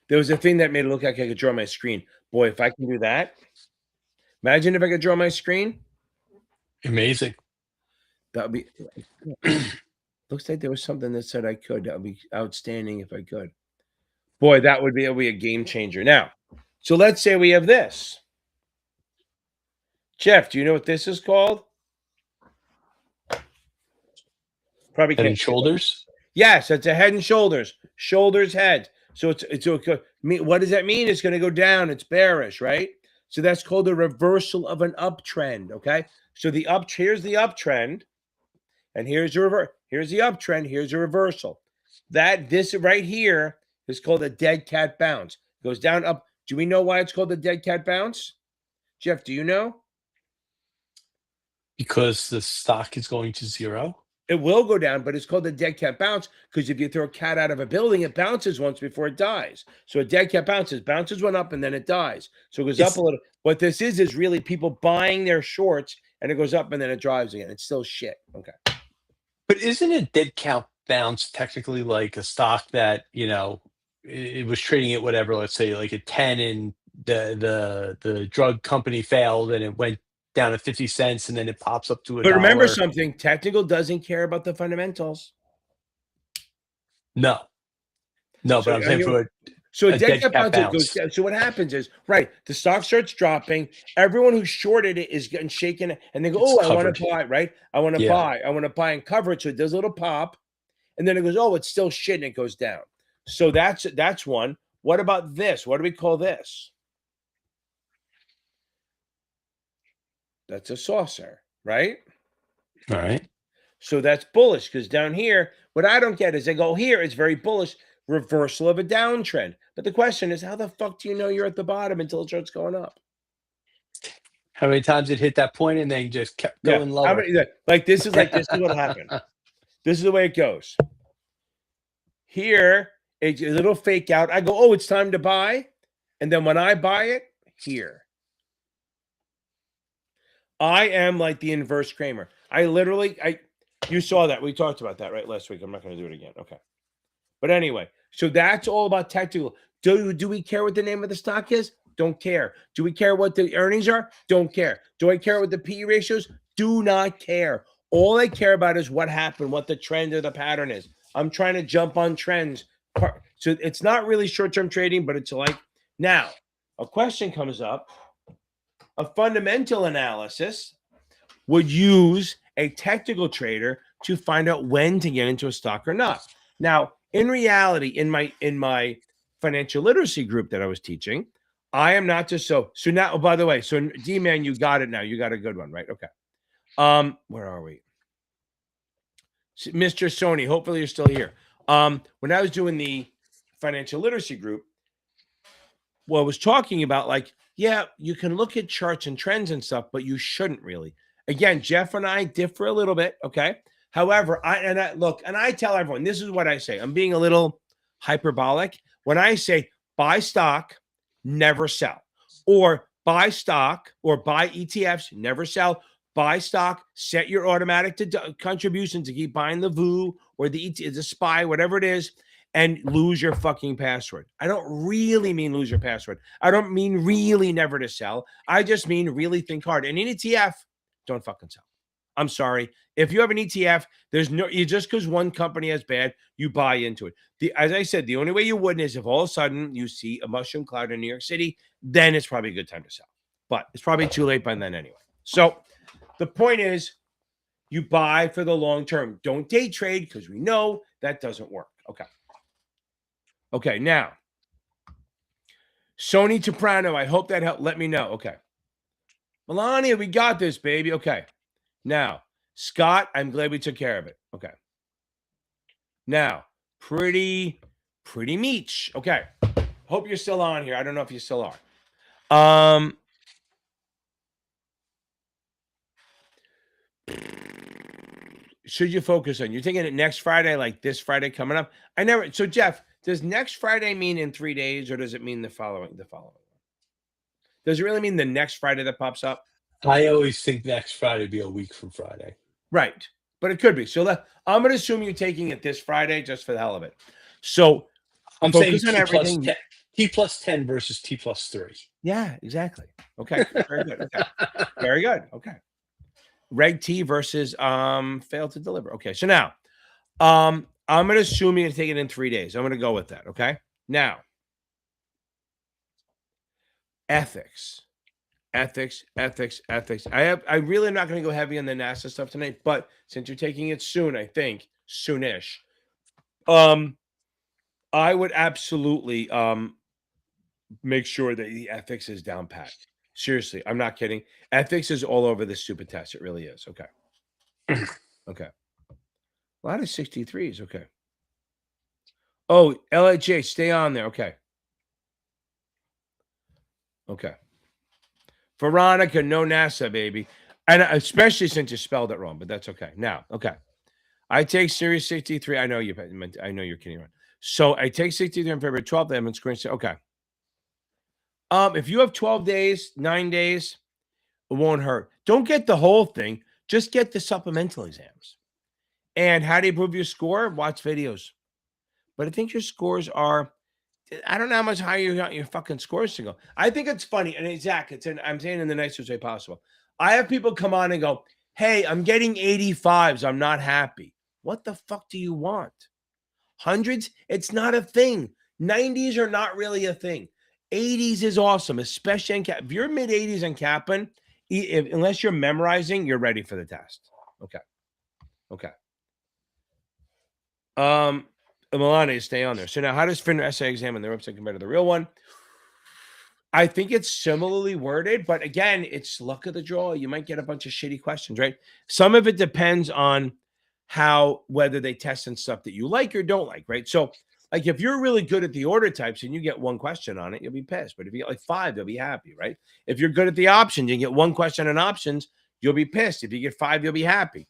there was a thing that made it look like I could draw my screen. Boy, if I can do that, imagine if I could draw my screen. Amazing. That would be, looks like there was something that said I could. That would be outstanding if I could. Boy, that would be a game changer. Now, so let's say we have this. Jeff, do you know what this is called? Probably Head can't. and shoulders. Yes, it's a head and shoulders. Shoulders, head. So what does that mean? It's going to go down. It's bearish, right? So that's called a reversal of an uptrend. Okay. So here's the uptrend, and here's here's the uptrend. Here's a reversal. This right here is called a dead cat bounce. It goes down up. Do we know why it's called a dead cat bounce? Jeff, do you know? Because the stock is going to zero. It will go down, but it's called a dead cat bounce because if you throw a cat out of a building, it bounces once before it dies. So a dead cat bounces one up, and then it dies. So it goes up a little. What this is really people buying their shorts, and it goes up, and then it drives again. It's still shit. Okay. But isn't a dead cat bounce technically like a stock that, it was trading at whatever, let's say like a 10, and the drug company failed and it went down to 50 cents and then it pops up to $1. But remember something, technical doesn't care about the fundamentals. No, but I'm saying for a dead cat bounce goes down. So what happens is, right, the stock starts dropping. Everyone who shorted it is getting shaken, and they go, I want to buy, right? I want to buy and cover it. So it does a little pop, and then it goes, it's still shit, and it goes down. So that's one. What about this? What do we call this? That's a saucer, right? All right. So that's bullish because down here, what I don't get is they go here, it's very bullish, reversal of a downtrend. But the question is, how the fuck do you know you're at the bottom until it starts going up? How many times it hit that point and then just kept going lower? This is what happened. This is the way it goes. Here, it's a little fake out. I go, it's time to buy. And then when I buy it, here. I am like the inverse Kramer. You saw that. We talked about that, right, last week. I'm not going to do it again. Okay. But anyway, so that's all about technical. Do we care what the name of the stock is? Don't care. Do we care what the earnings are? Don't care. Do I care what the PE ratios? Do not care. All I care about is what happened, what the trend or the pattern is. I'm trying to jump on trends. So it's not really short-term trading, but it's like, now, a question comes up. A fundamental analysis would use a technical trader to find out when to get into a stock or not. Now, in reality, in my financial literacy group that I was teaching, I am not just so now. Oh, by the way, so D-Man, you got it now. You got a good one, right? Okay. Where are we? Mr. Sony, hopefully you're still here. When I was doing the financial literacy group, I was talking about you can look at charts and trends and stuff, but you shouldn't really. Again, Jeff and I differ a little bit, okay? However, I tell everyone, this is what I say. I'm being a little hyperbolic. When I say buy stock, never sell. Or buy stock or buy ETFs, never sell. Buy stock, set your automatic contribution to keep buying the VOO or the SPY, whatever it is, and lose your fucking password. I don't really mean lose your password. I don't mean really never to sell. I just mean really think hard. And in ETF, don't fucking sell. I'm sorry. If you have an ETF, just because one company has bad, you buy into it. As I said, the only way you wouldn't is if all of a sudden you see a mushroom cloud in New York City, then it's probably a good time to sell. But it's probably too late by then anyway. So the point is, you buy for the long term. Don't day trade because we know that doesn't work. Okay, now, Sony Soprano, I hope that helped. Let me know. Okay. Melania, we got this, baby. Okay. Now, Scott, I'm glad we took care of it. Okay. Now, pretty meech. Okay. Hope you're still on here. I don't know if you still are. Should you focus on? You're thinking it next Friday, like this Friday coming up? So Jeff, does next Friday mean in 3 days, or does it mean the following? Does it really mean the next Friday that pops up? I always think next Friday would be a week from Friday. Right. But it could be. So I'm going to assume you're taking it this Friday just for the hell of it. So I'm saying T plus 10 versus T plus 3. Yeah, exactly. Okay. Very good. Okay. Very good. Okay. Reg T versus failed to deliver. Okay. So now I'm going to assume you're going to take it in 3 days. I'm going to go with that. Okay. Now, ethics. I really am not going to go heavy on the NASA stuff tonight, but since you're taking it soon, I think soonish. I would absolutely make sure that the ethics is down pat. Seriously, I'm not kidding. Ethics is all over this stupid test. It really is. Okay. Okay. A lot of 63s. Okay. Oh, LHJ, stay on there. Okay. Okay. Veronica, no NASA, baby. And especially since you spelled it wrong, but that's okay. Now, okay. I take Series 63. I know you're kidding around. So I take 63 on February 12th. I'm in screen. Okay. If you have 12 days, 9 days, it won't hurt. Don't get the whole thing. Just get the supplemental exams. And how do you improve your score? Watch videos. But I think your scores are, I don't know how much higher you got your fucking scores to go. I think it's funny. And Zach, I'm saying in the nicest way possible. I have people come on and go, hey, I'm getting 85s. I'm not happy. What the fuck do you want? Hundreds? It's not a thing. 90s are not really a thing. 80s is awesome, especially in If you're mid 80s in Kaplan, unless you're memorizing, you're ready for the test. Okay. Okay. Melania, stay on there. So now, how does FINRA essay exam on their website compare to the real one? I think it's similarly worded, but again, it's luck of the draw. You might get a bunch of shitty questions, right? Some of it depends on whether they test and stuff that you like or don't like, right? So, like, if you're really good at the order types and you get one question on it, you'll be pissed. But if you get like 5, you'll be happy, right? If you're good at the options, you get one question on options, you'll be pissed. If you get 5, you'll be happy.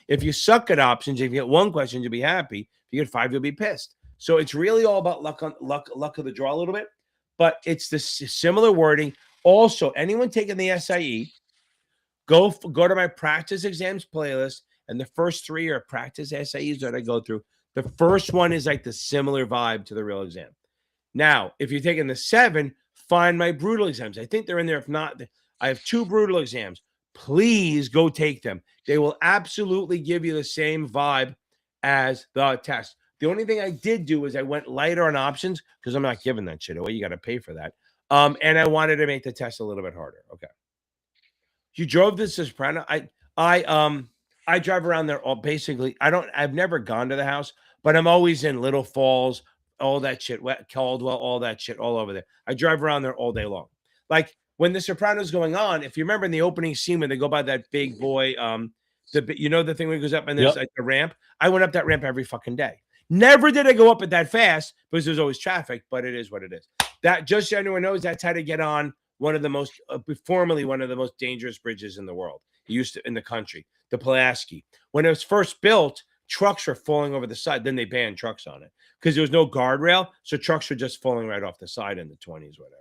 If you suck at options, if you get one question, you'll be happy. If you get 5, you'll be pissed. So it's really all about luck of the draw a little bit, but it's the similar wording. Also, anyone taking the SIE, go to my practice exams playlist, and the first 3 are practice SIEs that I go through. The first one is like the similar vibe to the real exam. Now, if you're taking the 7, find my brutal exams. I think they're in there. If not, I have 2 brutal exams. Please go take them. They will absolutely give you the same vibe as the test. The only thing I did do is I went lighter on options because I'm not giving that shit away. You got to pay for that. And I wanted to make the test a little bit harder. Okay. You drove this to Soprano. I drive around there all basically. I've never gone to the house, but I'm always in Little Falls, all that shit, Caldwell, all that shit, all over there. I drive around there all day long. Like when The Sopranos going on, if you remember in the opening scene when they go by that big boy, the thing where he goes up and there's like the ramp. I went up that ramp every fucking day. Never did I go up it that fast because there's always traffic, but it is what it is. That just so anyone knows, that's how to get on formerly one of the most dangerous bridges in the world. It used to in the country, the Pulaski. When it was first built, trucks were falling over the side. Then they banned trucks on it because there was no guardrail, so trucks were just falling right off the side in the 20s, whatever.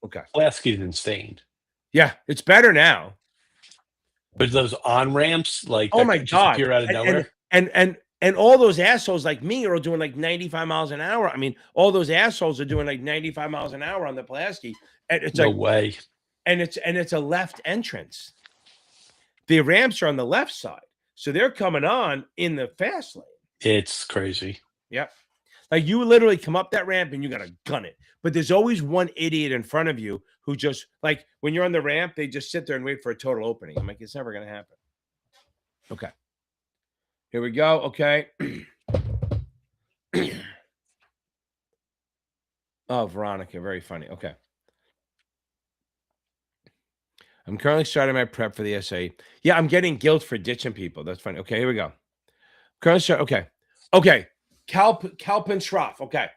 Okay, Pulaski is insane. Yeah, it's better now. But those on ramps, like, oh my god, appear out of nowhere, and all those assholes like me are doing like 95 miles an hour. I mean, all those assholes are doing like 95 miles an hour on the Pulaski. And it's no way. And it's a left entrance. The ramps are on the left side, so they're coming on in the fast lane. It's crazy. Yep. Like you literally come up that ramp and you gotta gun it. But there's always one idiot in front of you who just like when you're on the ramp, they just sit there and wait for a total opening. I'm like, it's never gonna happen. Okay. Here we go. Okay. Oh, Veronica, very funny. Okay. I'm currently starting my prep for the SAE. Yeah, I'm getting guilt for ditching people. That's funny. Okay, here we go. Okay. Kalpin Schroff. Okay.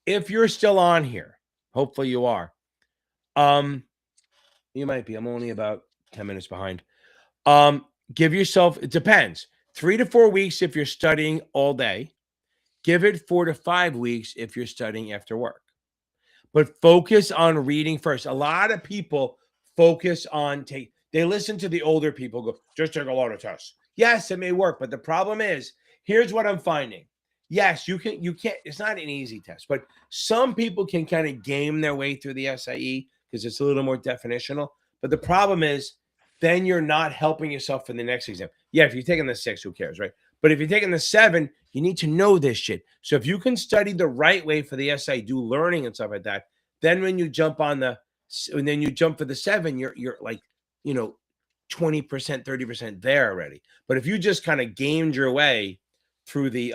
If you're still on here, hopefully you are. You might be. I'm only about 10 minutes behind. Give yourself, it depends. 3 to 4 weeks if you're studying all day. Give it 4 to 5 weeks if you're studying after work. But focus on reading first. A lot of people focus on they listen to the older people go, just take a lot of tests. Yes, it may work, but the problem is, here's what I'm finding. Yes, you can't, it's not an easy test, but some people can kind of game their way through the SIE because it's a little more definitional. But the problem is, then you're not helping yourself for the next exam. Yeah, if you're taking the 6, who cares, right? But if you're taking the 7, you need to know this shit. So if you can study the right way for the SIE, do learning and stuff like that, then when you jump for the 7, you're like, 20%, 30% there already. But if you just kind of gamed your way through the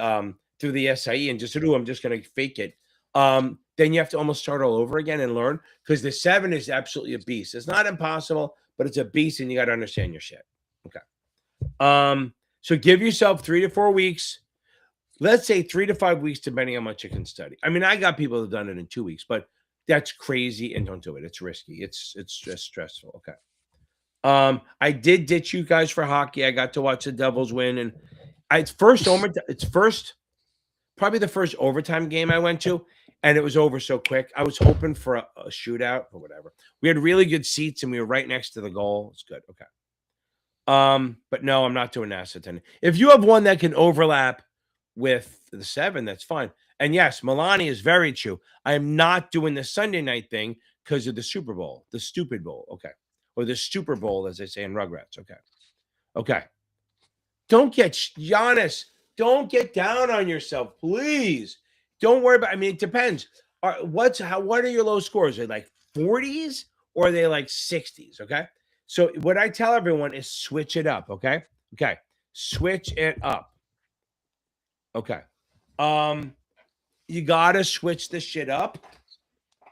SIE and just said, "Oh, I'm just going to fake it," then you have to almost start all over again and learn, because the 7 is absolutely a beast. It's not impossible, but it's a beast, and you got to understand your shit. Okay. So give yourself 3 to 4 weeks. Let's say 3 to 5 weeks, depending on how much you can study. I mean, I got people who've done it in 2 weeks, but that's crazy, and don't do it. It's risky. It's just stressful. Okay. I did ditch you guys for hockey. I got to watch the Devils win, and it's probably the first overtime game I went to, and it was over so quick. I was hoping for a shootout or whatever. We had really good seats, and we were right next to the goal. It's good. Okay. But no, I'm not doing NASA 10. If you have one that can overlap with the 7, that's fine. And yes, Melania is very true. I am not doing the Sunday night thing because of the Super Bowl, the stupid bowl. Okay. Or the Super Bowl, as they say in Rugrats. Okay. Okay. Don't get Giannis. Don't get down on yourself, please. Don't worry about. I mean, it depends. What are your low scores? Are they like 40s or are they like 60s? Okay. So what I tell everyone is switch it up. Okay. Okay. Switch it up. Okay. You gotta switch this shit up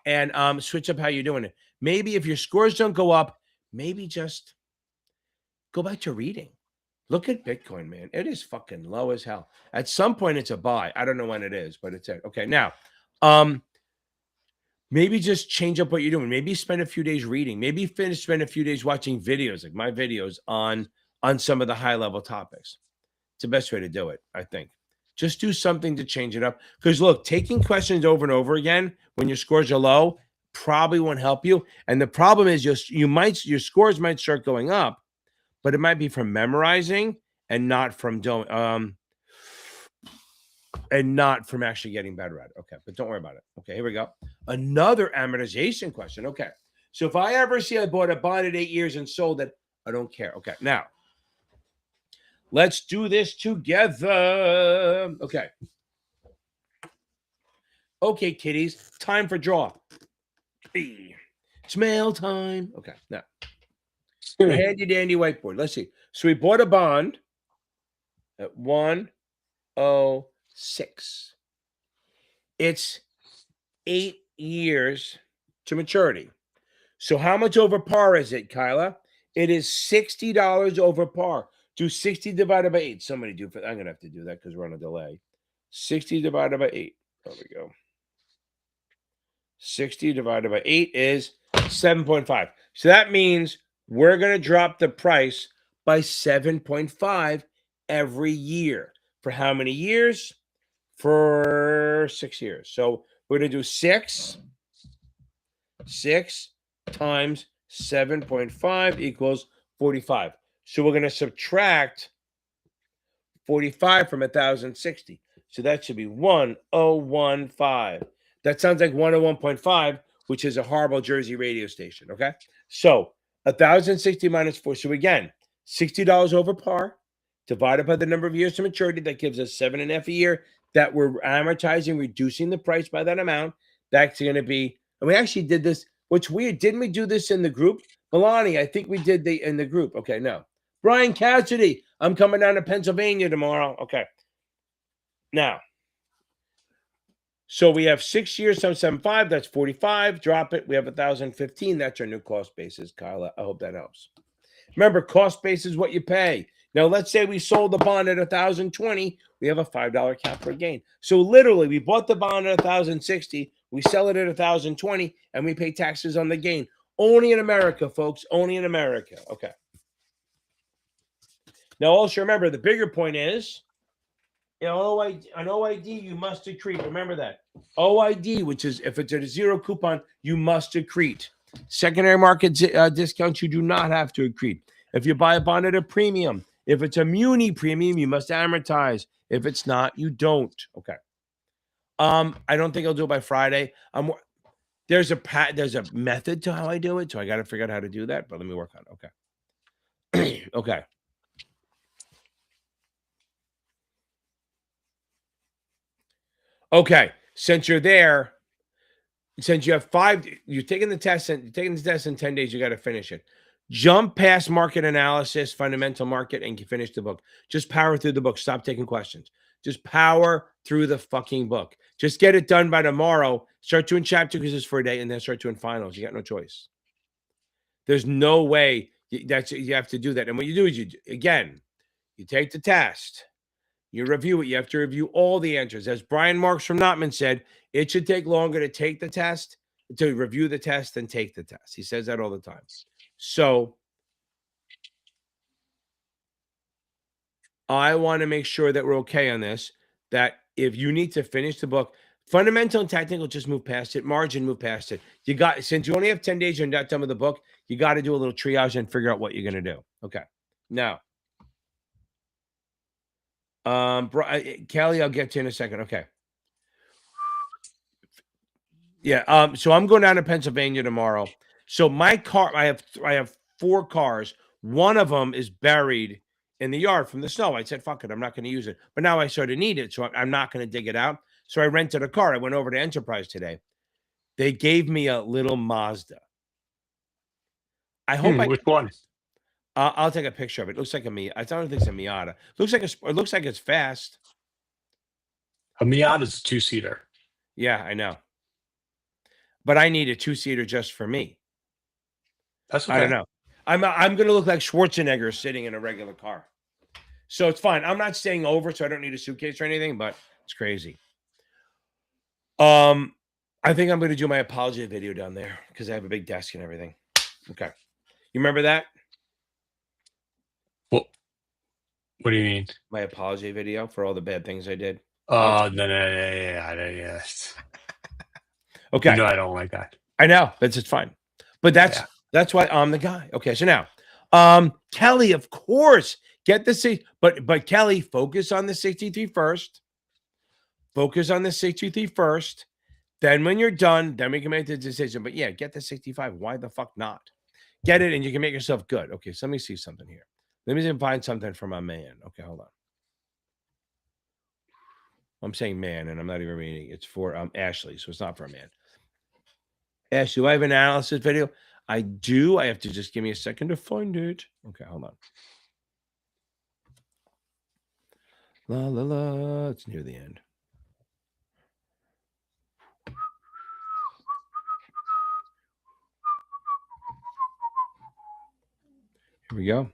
and switch up how you're doing it. Maybe if your scores don't go up, maybe just go back to reading. Look at Bitcoin, man. It is fucking low as hell. At some point, it's a buy. I don't know when it is, but it's it. Okay. Now, maybe just change up what you're doing. Maybe spend a few days reading. Maybe spend a few days watching videos, like my videos on some of the high level topics. It's the best way to do it, I think. Just do something to change it up. Because look, taking questions over and over again when your scores are low probably won't help you. And the problem is your scores might start going up, but it might be from memorizing and not from actually getting better at it. Okay, but don't worry about it. Okay, here we go. Another amortization question. Okay, so if I ever see I bought a bond at 8 years and sold it, I don't care. Okay, now let's do this together. Okay. Okay, kiddies, time for draw. It's mail time. Okay, now. Handy dandy whiteboard. Let's see. So we bought a bond at 106. It's 8 years to maturity. So how much over par is it, Kyla? It is $60 over par. Do 60 divided by 8. Somebody do for. I'm gonna have to do that because we're on a delay. 60 divided by 8. There we go. 60 divided by 8 is 7.5. So that means we're going to drop the price by 7.5 every year. For how many years? For 6 years. So we're going to do 6 times 7.5 equals 45. So we're going to subtract 45 from 1,060. So that should be 1015. That sounds like 101.5, which is a horrible Jersey radio station. Okay. So 1,060 minus 4. So again, $60 over par divided by the number of years to maturity. That gives us 7.5 a year that we're amortizing, reducing the price by that amount. That's going to be, and we actually did this. What's weird, didn't we do this in the group? Melanie, I think we did in the group. Okay, no. Brian Cassidy, I'm coming down to Pennsylvania tomorrow. Okay. Now, so we have 6 years times 7.5. That's 45. Drop it. We have 1,015. That's our new cost basis, Kyle. I hope that helps. Remember, cost base is what you pay. Now, let's say we sold the bond at 1,020. We have a $5 capital gain. So literally, we bought the bond at 1,060. We sell it at 1,020, and we pay taxes on the gain. Only in America, folks. Only in America. Okay. Now, also remember, the bigger point is, an OID, you must accrete. Remember that. OID, which is if it's at a zero coupon, you must accrete. Secondary market discounts, you do not have to accrete. If you buy a bond at a premium, if it's a muni premium, you must amortize. If it's not, you don't. Okay. I don't think I'll do it by Friday. There's a method to how I do it, so I got to figure out how to do that. But let me work on it. Okay. Okay. Okay, since you're there, since you have 5, you're taking the test in 10 days, you got to finish it. Jump past market analysis, fundamental market, and you finish the book. Just power through the book. Stop taking questions. Just power through the fucking book. Just get it done by tomorrow. Start doing chapter quizzes for a day and then start doing finals. You got no choice. There's no way you have to do that. And what you do is you take the test, you review it. You have to review all the answers. As Brian Marks from Notman said, it should take longer to take the test, to review the test than take the test. He says that all the time. So I want to make sure that we're okay on this, that if you need to finish the book, fundamental and technical, just move past it. Margin, move past it. Since you only have 10 days, you're not done with the book, you got to do a little triage and figure out what you're going to do. Okay. Now, Kelly, I'll get to you in a second. Okay. Yeah. So I'm going down to Pennsylvania tomorrow. So my car, I have 4 cars. One of them is buried in the yard from the snow. I said, fuck it, I'm not going to use it. But now I sort of need it, so I'm not going to dig it out. So I rented a car. I went over to Enterprise today. They gave me a little Mazda. I hope Which one? I'll take a picture of it. It looks like a Miata. I don't think it's a Miata. It looks like it's fast. A Miata is a 2-seater. Yeah, I know. But I need a 2-seater just for me. That's okay. I don't know. I'm going to look like Schwarzenegger sitting in a regular car. So it's fine. I'm not staying over, so I don't need a suitcase or anything, but it's crazy. I think I'm going to do my apology video down there because I have a big desk and everything. Okay. You remember that? What do you mean? My apology video for all the bad things I did. Oh, no, yeah. Okay. You know I don't like that. I know. It's fine. But that's why I'm the guy. Okay, so now, Kelly, of course, get the but Kelly, focus on the 63 first. Focus on the 63 first. Then when you're done, then we can make the decision. But yeah, get the 65. Why the fuck not? Get it and you can make yourself good. Okay, so let me see something here. Let me see if I can find something for my man. Okay, hold on. I'm saying man, and I'm not even reading. It's for Ashley, so it's not for a man. Ashley, do I have an analysis video? I do. I have to just give me a second to find it. Okay, hold on. La, la, la. It's near the end. Here we go.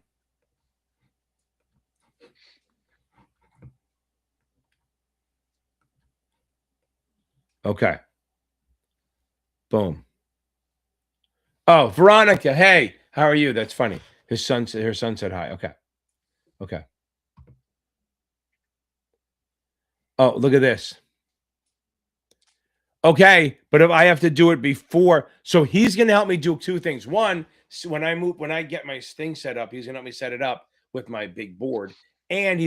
Okay. Boom. Oh, Veronica. Hey, how are you? That's funny. Her son said hi. Okay. Oh, look at this. Okay, but if I have to do it before, so he's going to help me do 2 things. One, when I get my thing set up, he's going to help me set it up with my big board, and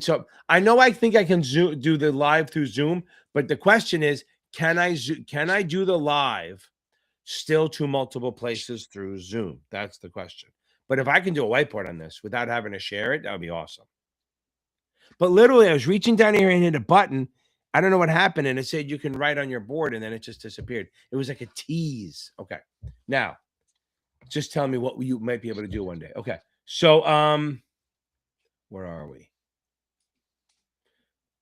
so I think I can do the live through Zoom, but the question is, can I do the live still to multiple places through Zoom? That's the question. But if I can do a whiteboard on this without having to share it, that would be awesome. But literally, I was reaching down here and hit a button. I don't know what happened. And it said you can write on your board, and then it just disappeared. It was like a tease. Okay. Now, just tell me what you might be able to do one day. Okay. So, where are we?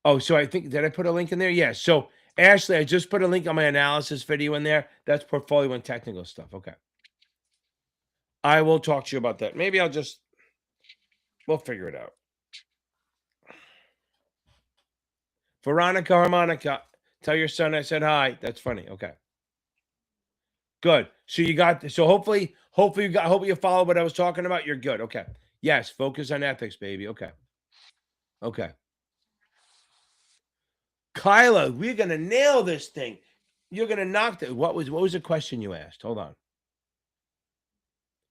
Oh, so I think, did I put a link in there? Yeah. So, Ashley, I just put a link on my analysis video in there. That's portfolio and technical stuff. Okay. I will talk to you about that. Maybe we'll figure it out. Veronica Harmonica, tell your son I said hi. That's funny. Okay. Good. So hopefully you follow what I was talking about. You're good. Okay. Yes. Focus on ethics, baby. Okay. Kyla, we're going to nail this thing. You're going to knock it. What was the question you asked? Hold on.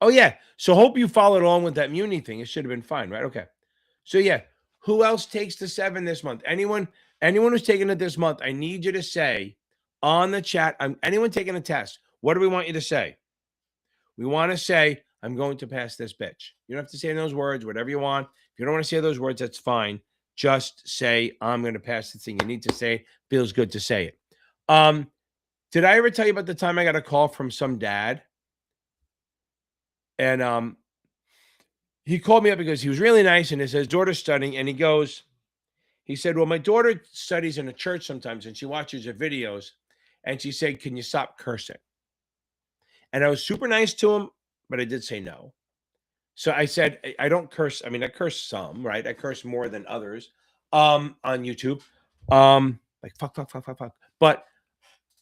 Oh, yeah. So hope you followed along with that Muni thing. It should have been fine, right? Okay. So, yeah. Who else takes the 7 this month? Anyone who's taking it this month, I need you to say on the chat, anyone taking a test, what do we want you to say? We want to say, I'm going to pass this bitch. You don't have to say those words, whatever you want. If you don't want to say those words, that's fine. Just say, I'm going to pass this thing. You need to say it. Feels good to say it. Did I ever tell you about the time I got a call from some dad? And he called me up because he was really nice and his daughter's studying, and he goes, He said, well, my daughter studies in a church sometimes and she watches your videos and she said, can you stop cursing? And I was super nice to him, but I did say no. So I said, I don't curse. I mean, I curse some, right? I curse more than others on YouTube. Like fuck. But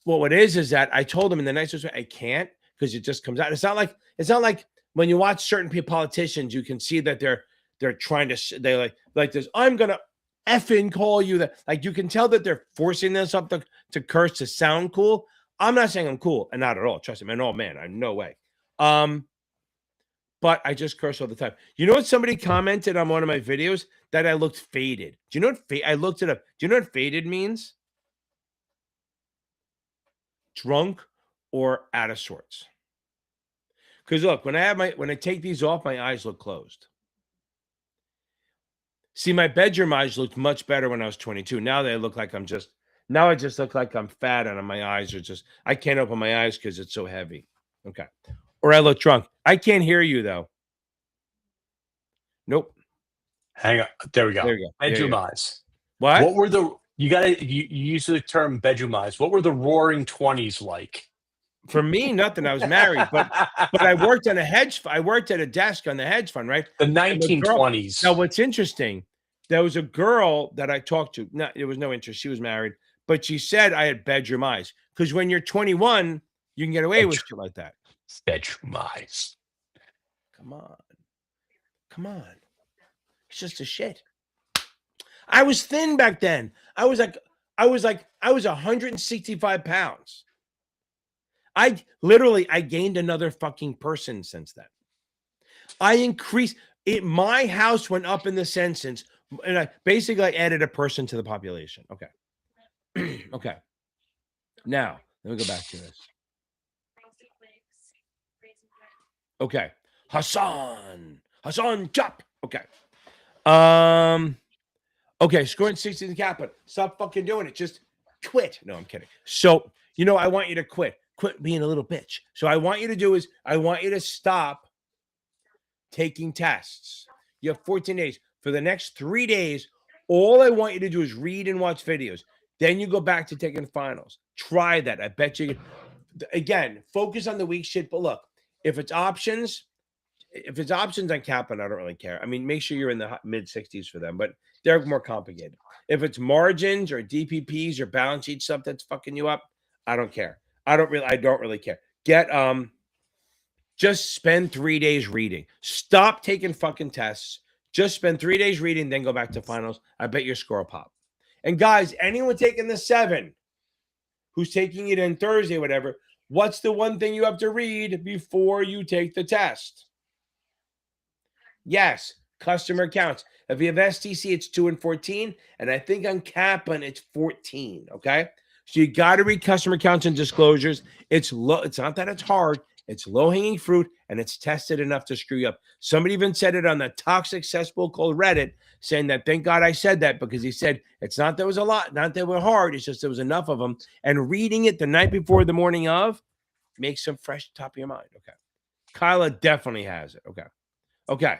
what it is that I told him in the nicest way, I can't because it just comes out. It's not like when you watch certain politicians, you can see that they're trying to they like this. I'm gonna effing call you that. Like you can tell that they're forcing themselves to curse to sound cool. I'm not saying I'm cool, and not at all. Trust me, oh man, I'm no way. But I just curse all the time. You know what? Somebody commented on one of my videos that I looked faded. Do you know what I looked it up? Do you know what faded means? Drunk or out of sorts. Because look, when I take these off, my eyes look closed. See, my bedroom eyes looked much better when I was 22. Now I just look like I'm fat and my eyes are just, I can't open my eyes because it's so heavy. Okay. Or I look drunk. I can't hear you though. Nope. Hang on. There we go. There you go. Bedroom eyes. What were the you use the term bedroom eyes. What were the roaring 20s like? For me, nothing. I was married, but I worked on I worked at a desk on the hedge fund, right? The 1920s. Now, what's interesting, there was a girl that I talked to. No, there was no interest. She was married, but she said I had bedroom eyes because when you're 21, you can get away with shit like that. Bedroom eyes. Come on. It's just a shit. I was thin back then. I was 165 pounds. I gained another fucking person since then. I increased it. My house went up in the census, and I added a person to the population. Okay. Okay. Now, let me go back to this. Okay. Hassan chop. Okay. Okay, scoring 60 in the cap, but stop fucking doing it. Just quit. No, I'm kidding. So, I want you to quit. Quit being a little bitch. So I want you to stop taking tests. You have 14 days. For the next 3 days, all I want you to do is read and watch videos. Then you go back to taking finals. Try that. I bet you. Again, focus on the weak shit. But look, if it's options on Kaplan, I don't really care. I mean, make sure you're in the mid 60s for them, but they're more complicated. If it's margins or DPPs or balance sheet stuff that's fucking you up, I don't care. I don't really care. Just spend 3 days reading. Stop taking fucking tests. Just spend 3 days reading, then go back to finals. I bet your score will pop. And guys, anyone taking the 7 who's taking it in Thursday, whatever, what's the one thing you have to read before you take the test? Yes, customer accounts. If you have STC, it's 2 and 14. And I think on Kaplan, it's 14. Okay. So you got to read customer accounts and disclosures. It's not that it's hard. It's low-hanging fruit, and it's tested enough to screw you up. Somebody even said it on the toxic cesspool called Reddit, saying that thank God I said that, because he said it's not there was a lot, not they were hard. It's just there was enough of them. And reading it the night before the morning of makes them fresh top of your mind. Okay. Kyla definitely has it. Okay. Okay.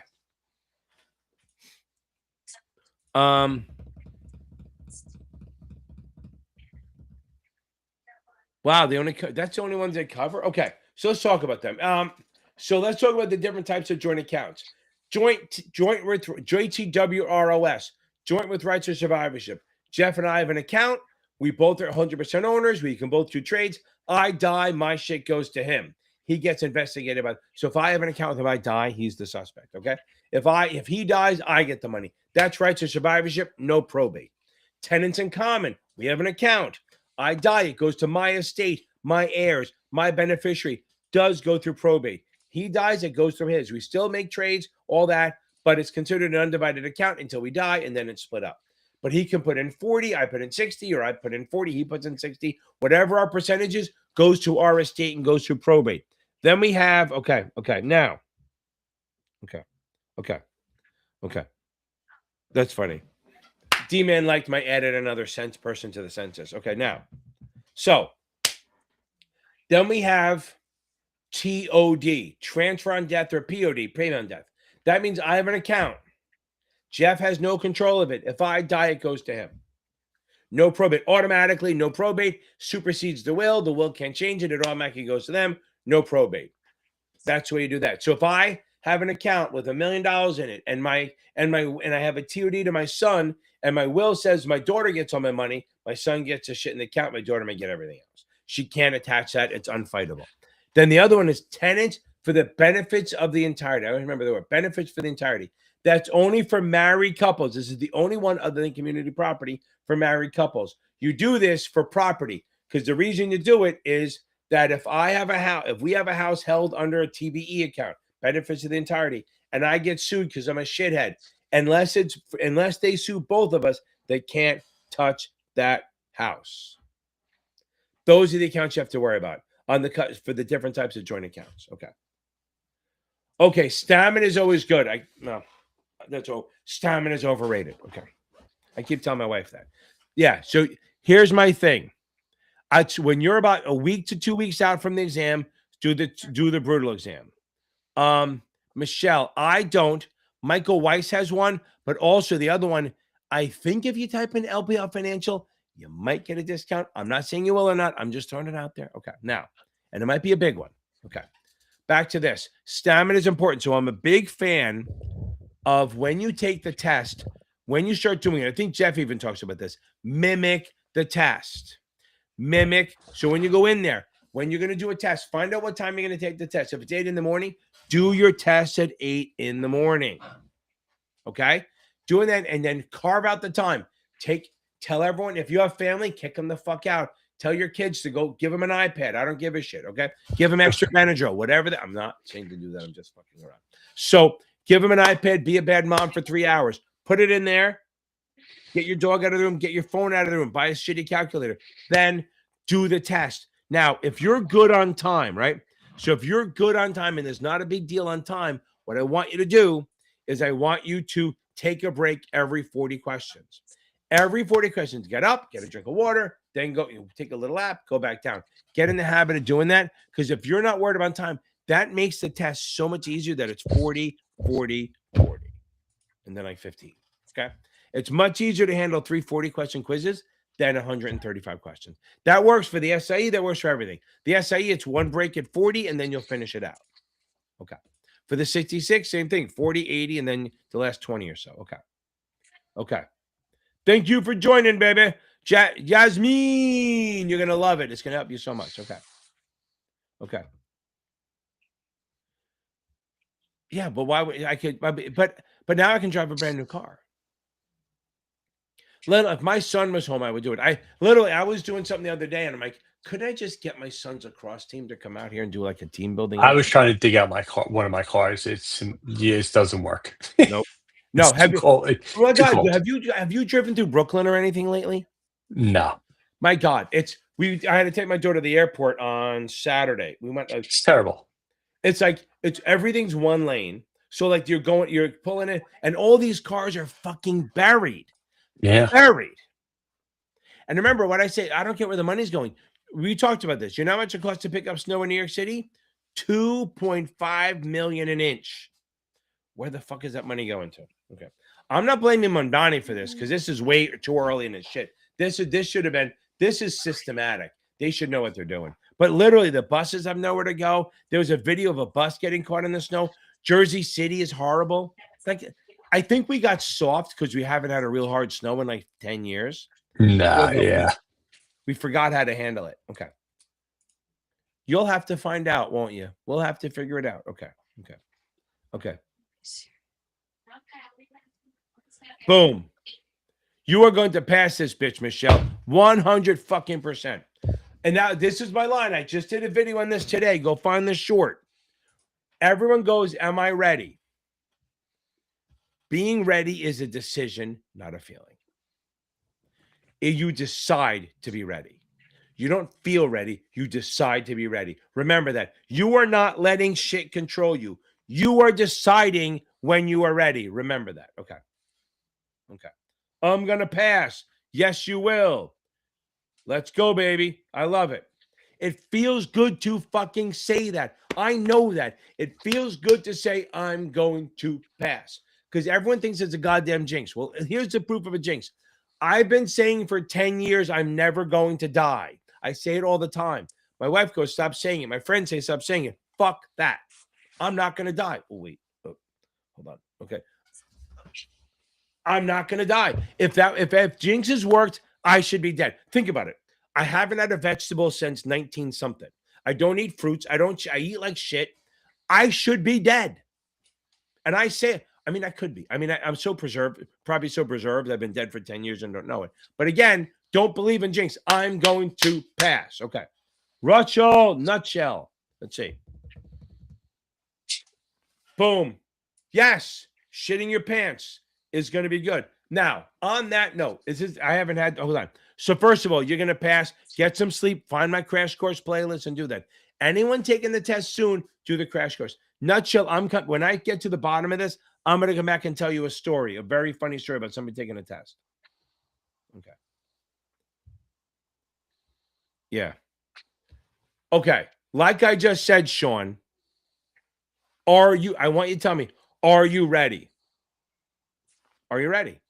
Wow, that's the only ones they cover. Okay, so let's talk about them. So let's talk about the different types of joint accounts. Joint with JTWROS, joint with rights or survivorship. Jeff and I have an account. We both are 100% owners. We can both do trades. I die, my shit goes to him. He gets investigated by. So if I have an account, if I die, he's the suspect. Okay. If he dies, I get the money. That's rights or survivorship. No probate. Tenants in common. We have an account. I die, it goes to my estate, my heirs, my beneficiary. Does go through probate. He dies, it goes through his. We still make trades, all that, but it's considered an undivided account until we die, and then it's split up. But he can put in 40, I put in 60, or I put in 40, he puts in 60. Whatever our percentage is goes to our estate and goes through probate. Then we have, now. Okay. That's funny. D-Man liked my added another sense person to the census. Okay, now. So, then we have TOD, transfer on death, or POD, payment on death. That means I have an account. Jeff has no control of it. If I die, it goes to him. No probate. Automatically, no probate. Supersedes the will. The will can't change it. It automatically goes to them. No probate. That's the way you do that. So if I have an account with $1 million in it, and I have a TOD to my son, and my will says my daughter gets all my money, my son gets a shit in the account, my daughter may get everything else. She can't attach that. It's unfightable. Then the other one is tenants for the benefits of the entirety. I remember there were benefits for the entirety. That's only for married couples. This is the only one other than community property for married couples. You do this for property because the reason you do it is that if we have a house held under a TBE account, benefits of the entirety, and I get sued because I'm a shithead, unless they sue both of us, they can't touch that house. Those are the accounts you have to worry about on the cut for the different types of joint accounts. Okay. Stamina is always good. Stamina is overrated. Okay. I keep telling my wife that. Yeah. So here's my thing. When you're about a week to 2 weeks out from the exam, do the brutal exam. Michelle, I don't. Michael Weiss has one, but also the other one. I think if you type in LPL Financial, you might get a discount. I'm not saying you will or not. I'm just throwing it out there. Okay. Now, and it might be a big one. Okay. Back to this. Stamina is important. So I'm a big fan of when you take the test, when you start doing it. I think Jeff even talks about this. Mimic the test. Mimic. So when you go in there, when you're going to do a test, find out what time you're going to take the test. If it's 8 in the morning, do your test at 8 in the morning. Okay? Doing that and then carve out the time. Tell everyone, if you have family, kick them the fuck out. Tell your kids to go give them an iPad. I don't give a shit. Okay? Give them extra Benadryl, whatever. I'm not saying to do that. I'm just fucking around. So give them an iPad. Be a bad mom for 3 hours. Put it in there. Get your dog out of the room. Get your phone out of the room. Buy a shitty calculator. Then do the test. Now, if you're good on time, right? So if you're good on time and there's not a big deal on time, what I want you to do is I want you to take a break every 40 questions. Every 40 questions, get up, get a drink of water, then go take a little nap, go back down. Get in the habit of doing that because if you're not worried about time, that makes the test so much easier that it's 40, 40, 40, and then like 15. Okay? It's much easier to handle 3 40-question quizzes than 135 questions. That works for the SIE. That works for everything. The SIE, it's one break at 40, and then you'll finish it out. Okay. For the 66, same thing, 40, 80, and then the last 20 or so. Okay. Thank you for joining, baby. Yasmin, you're going to love it. It's going to help you so much. Okay. Yeah, but why would I could, but now I can drive a brand new car. If my son was home, I would do it. I was doing something the other day, and I'm like, could I just get my son's lacrosse team to come out here and do like a team building? I was trying to dig out one of my cars. It doesn't work. Nope. No, have you driven through Brooklyn or anything lately? No. My God, I had to take my daughter to the airport on Saturday. We went. It's terrible. It's like everything's one lane. So like you're pulling in, and all these cars are fucking buried. Yeah. Buried. And remember what I say, I don't care where the money's going. We talked about this. You know how much it costs to pick up snow in New York City? $2.5 million an inch. Where the fuck is that money going to? Okay. I'm not blaming Mondani for this because this is way too early in this shit. This is systematic. They should know what they're doing. But literally the buses have nowhere to go. There was a video of a bus getting caught in the snow. Jersey City is horrible. I think we got soft because we haven't had a real hard snow in like 10 years. Yeah. We forgot how to handle it. Okay. You'll have to find out, won't you? We'll have to figure it out. Okay. Boom. You are going to pass this bitch, Michelle. 100%. And now this is my line. I just did a video on this today. Go find this short. Everyone goes, am I ready? Being ready is a decision, not a feeling. You decide to be ready. You don't feel ready. You decide to be ready. Remember that. You are not letting shit control you. You are deciding when you are ready. Remember that. Okay. I'm going to pass. Yes, you will. Let's go, baby. I love it. It feels good to fucking say that. I know that. It feels good to say I'm going to pass. because everyone thinks it's a goddamn jinx. Well, here's the proof of a jinx. I've been saying for 10 years, I'm never going to die. I say it all the time. My wife goes, stop saying it. My friends say, stop saying it. Fuck that. I'm not going to die. Oh, wait. Oh, hold on. Okay. I'm not going to die. If jinxes worked, I should be dead. Think about it. I haven't had a vegetable since 19 something. I don't eat fruits. I eat like shit. I should be dead. And I say, I mean, I could be. I mean, I'm so preserved, probably so preserved. I've been dead for 10 years and don't know it. But again, don't believe in jinx. I'm going to pass. Okay. Rachel, nutshell. Let's see. Boom. Yes. Shitting your pants is going to be good. Now, on that note, I haven't had, hold on. So first of all, you're going to pass, get some sleep, find my crash course playlist and do that. Anyone taking the test soon, do the crash course. Nutshell, when I get to the bottom of this, I'm going to come back and tell you a story, a very funny story about somebody taking a test. Okay. Yeah. Okay. Like I just said, Sean, I want you to tell me, are you ready? Are you ready?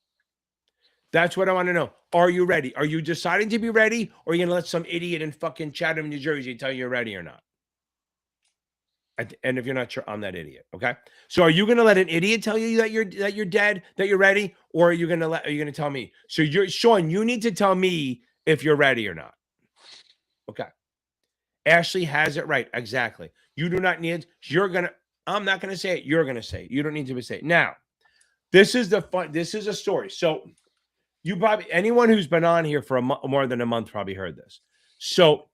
That's what I want to know. Are you ready? Are you deciding to be ready, or are you going to let some idiot in fucking Chatham, New Jersey tell you you're ready or not? And if you're not sure, I'm that idiot. Okay. So are you going to let an idiot tell you that you're dead, that you're ready, or are you going to tell me? So Sean, you need to tell me if you're ready or not. Okay. Ashley has it right. Exactly. You do not need, I'm not going to say it. You're going to say it. You don't need to say it. Now, this is a story. So anyone who's been on here for more than a month probably heard this. So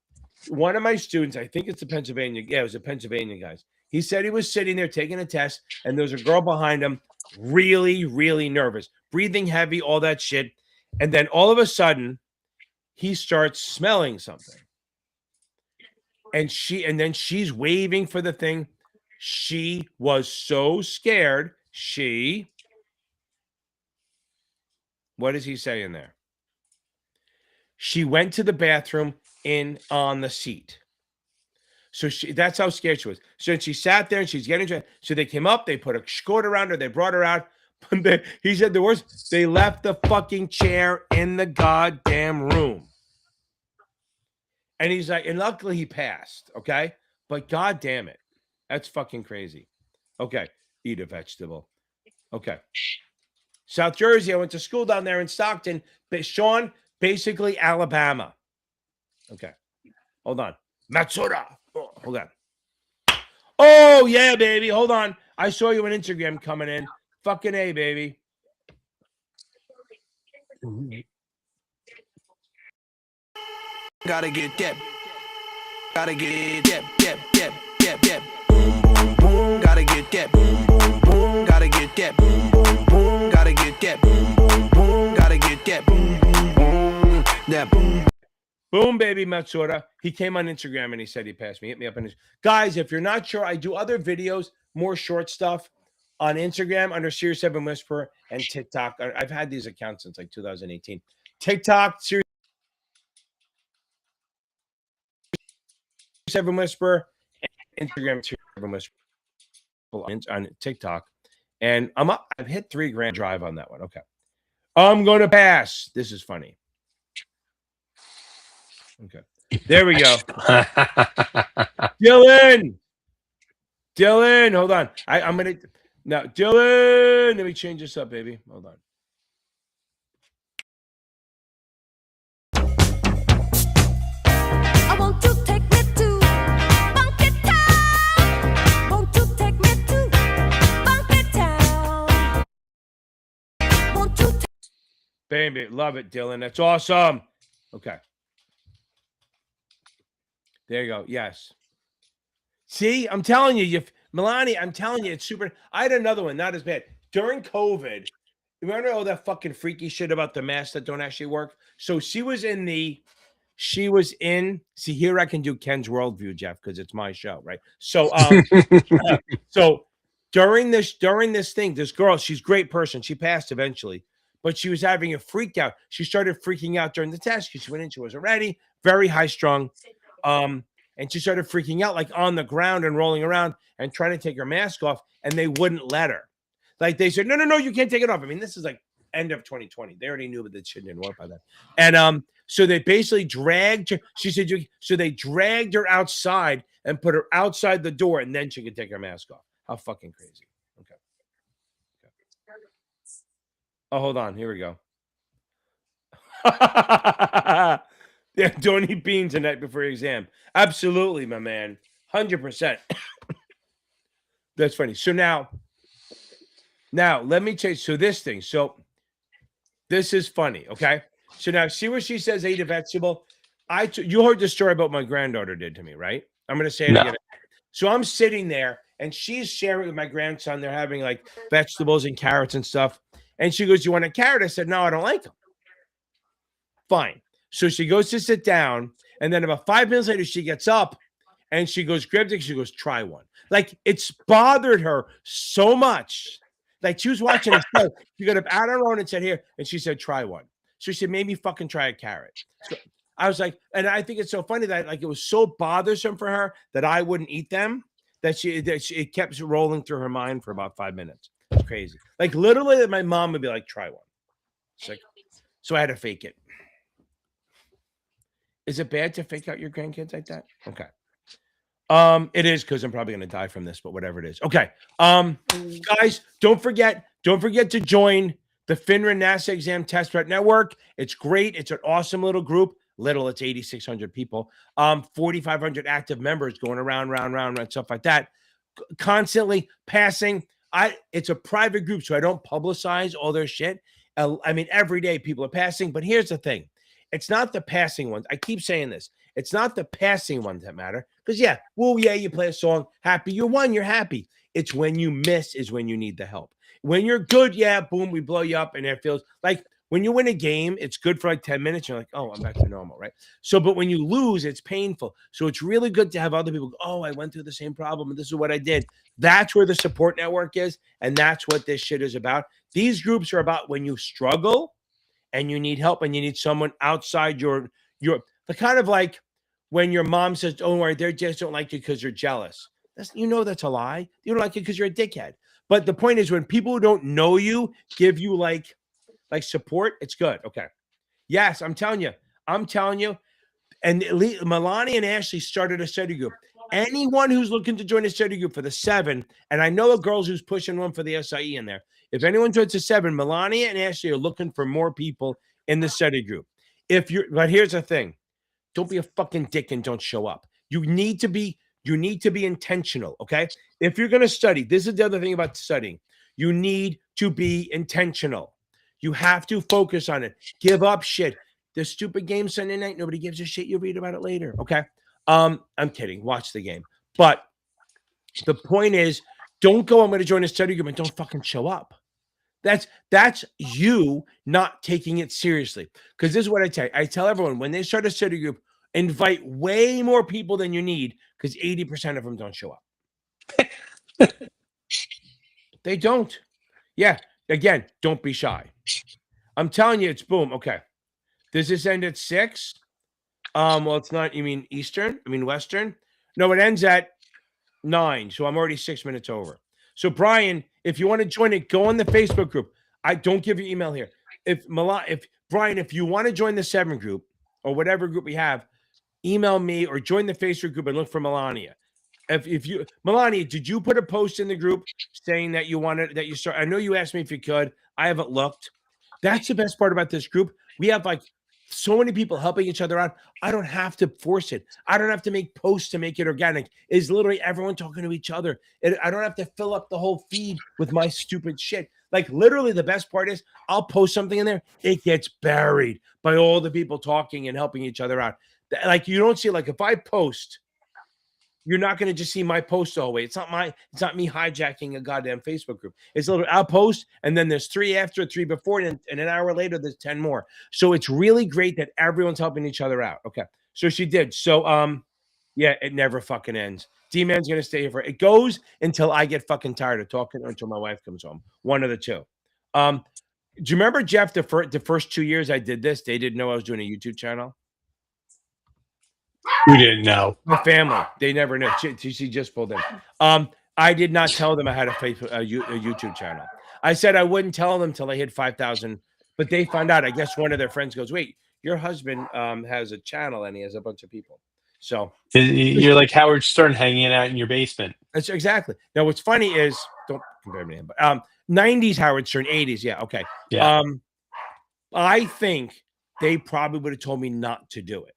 one of my students, I think it's the Pennsylvania. Yeah, it was a Pennsylvania guys. He said he was sitting there taking a test, and there was a girl behind him, really, really nervous, breathing heavy, all that shit. And then all of a sudden, he starts smelling something. And then she's waving for the thing. She was so scared. What is he saying there? She went to the bathroom on the seat. So that's how scared she was. So she sat there and she's getting dressed. So they came up, they put a skirt around her, they brought her out. He said the worst, they left the fucking chair in the goddamn room. And he's like, and luckily he passed, okay? But god damn it. That's fucking crazy. Okay, eat a vegetable. Okay. South Jersey, I went to school down there in Stockton. But Sean, basically Alabama. Okay. Hold on. Matsuda. Oh, hold on. Oh, yeah, baby. Hold on. I saw you on Instagram coming in. Fucking A, baby. Gotta get that. Gotta get that. Boom, boom, boom. Gotta get that. Boom, boom, boom. Gotta get that. Boom, boom, boom. Gotta get that. Boom, boom, boom. Gotta get that. Boom, boom, boom. That boom. Boom, baby, Matsuda. He came on Instagram and he said he passed me. Hit me up. Guys, if you're not sure, I do other videos, more short stuff on Instagram under Series 7 Whisper and TikTok. I've had these accounts since like 2018. TikTok, Series 7 Whisper, and Instagram, Series 7 Whisper on TikTok. And I've hit $3,000 drive on that one. Okay. I'm going to pass. This is funny. Okay. There we go. Dylan, hold on. I'm going to now, Dylan, let me change this up, baby. Hold on. I want to take me to Funky Town. Want to take me to Funky Town. Want to Baby, love it, Dylan. That's awesome. Okay. There you go. Yes. See, I'm telling you, Milani, I'm telling you, it's super. I had another one, not as bad. During COVID, remember all that fucking freaky shit about the masks that don't actually work? So she was in, see, here I can do Ken's worldview, Jeff, because it's my show, right? So, so during this thing, this girl, she's a great person. She passed eventually, but she was having a freak out. She started freaking out during the test because she went in, she wasn't ready, very high strung. And she started freaking out, like on the ground and rolling around and trying to take her mask off, and they wouldn't let her. Like they said, no, you can't take it off. I mean, this is like end of 2020. They already knew that shit didn't work by then. And so they basically dragged her. She said, so they dragged her outside and put her outside the door, and then she could take her mask off. How fucking crazy. Okay. Oh, hold on. Here we go. Yeah, don't eat beans the night before your exam. Absolutely, my man. 100%. That's funny. So now let me change. So this thing. So this is funny. Okay. So now see where she says eat a vegetable. You heard the story about my granddaughter did to me, right? I'm going to say it No. again. So I'm sitting there and she's sharing with my grandson. They're having like vegetables and carrots and stuff. And she goes, "You want a carrot?" I said, "No, I don't like them." Fine. So she goes to sit down, and then about 5 minutes later, she gets up and she goes, grabs it. She goes, "Try one." Like it's bothered her so much. Like she was watching a show. She got up out on her own and said, "Here," and she said, "Try one." So she said, "Maybe fucking try a carrot." So I was like, and I think it's so funny that like it was so bothersome for her that I wouldn't eat them that it kept rolling through her mind for about 5 minutes. It's crazy. Like literally, my mom would be like, "Try one." It's like, so I had to fake it. Is it bad to fake out your grandkids like that? Okay. It is because I'm probably gonna die from this, but whatever it is. Okay. Guys, don't forget to join the FINRA NASAA exam test prep network. It's great. It's an awesome little group. It's 8,600 people. 4,500 active members going around, stuff like that. Constantly passing. It's a private group, so I don't publicize all their shit. I mean, every day people are passing, but here's the thing. It's not the passing ones. I keep saying this. It's not the passing ones that matter. Because, yeah, you play a song, happy. You won, you're happy. It's when you miss is when you need the help. When you're good, yeah, boom, we blow you up. And it feels like when you win a game, it's good for like 10 minutes. You're like, oh, I'm back to normal, right? So, but when you lose, it's painful. So it's really good to have other people go, oh, I went through the same problem and this is what I did. That's where the support network is. And that's what this shit is about. These groups are about when you struggle and you need help and you need someone outside your the kind of like when your mom says, "Don't worry, they just don't like you because you're jealous." That's that's a lie. You don't like it because you're a dickhead. But the point is when people who don't know you give you like support, it's good. Okay. Yes, I'm telling you. And Melania and Ashley started a study group. Anyone who's looking to join a study group for the 7, and I know a girl who's pushing one for the SIE in there. If anyone joins the 7, Melania and Ashley are looking for more people in the study group. But here's the thing. Don't be a fucking dick and don't show up. You need to be intentional, okay? If you're going to study, this is the other thing about studying. You need to be intentional. You have to focus on it. Give up shit. The stupid game Sunday night, nobody gives a shit. You read about it later, okay? I'm kidding. Watch the game. But the point is, don't go, I'm going to join a study group and don't fucking show up. That's you not taking it seriously. Because this is what I tell you. I tell everyone when they start a study group, invite way more people than you need because 80% of them don't show up. They don't. Yeah. Again, don't be shy. I'm telling you, it's boom. Okay. Does this end at 6? Well, it's not. You mean Eastern? I mean Western? No, it ends at 9. So I'm already 6 minutes over. So Brian, if you want to join it, go on the Facebook group. I don't give your email here. If Brian, if you want to join the 7 group or whatever group we have, email me or join the Facebook group and look for Melania. Melania, did you put a post in the group saying that you wanted that you start? I know you asked me if you could. I haven't looked. That's the best part about this group. We have like so many people helping each other out. I don't have to force it. I don't have to make posts to make it organic. It's literally everyone talking to each other. I don't have to fill up the whole feed with my stupid shit. Like literally the best part is I'll post something in there. It gets buried by all the people talking and helping each other out. Like you don't see, like if I post, you're not going to just see my post all the way. It's not me hijacking a goddamn Facebook group. It's a little, I'll post and then there's 3 after, 3 before, and an hour later, there's 10 more. So it's really great that everyone's helping each other out. Okay. So she did. So, yeah, it never fucking ends. D-Man's going to stay here for it goes until I get fucking tired of talking or until my wife comes home. One of the two. Do you remember, Jeff, the first 2 years I ddid this, they didn't know I was doing a YouTube channel? We didn't know. My family, they never knew. She just pulled in. I did not tell them I had a YouTube channel. I said I wouldn't tell them till I hit 5,000, but they found out. I guess one of their friends goes, "Wait, your husband has a channel and he has a bunch of people." So You're like Howard Stern hanging out in your basement. that's exactly. Now, what's funny is don't compare me to him, but 90s Howard Stern, 80s, yeah, okay. Yeah. I think they probably would have told me not to do it.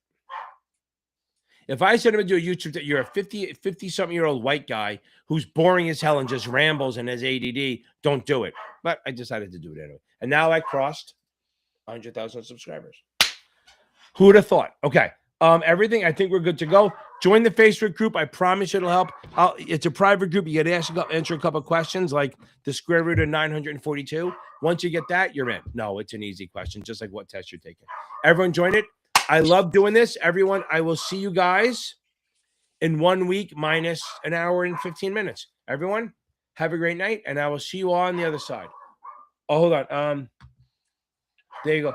If I said I'm going to do a YouTube that you're a 50-something-year-old white guy who's boring as hell and just rambles and has ADD, don't do it. But I decided to do it anyway. And now I crossed 100,000 subscribers. Who would have thought? Okay. Everything, I think we're good to go. Join the Facebook group. I promise it'll help. It's a private group. You get to answer a couple of questions like the square root of 942. Once you get that, you're in. No, it's an easy question, just like what test you're taking. Everyone join it. I love doing this. Everyone, I will see you guys in 1 week minus an hour and 15 minutes. Everyone, have a great night, and I will see you all on the other side. Oh, hold on. There you go.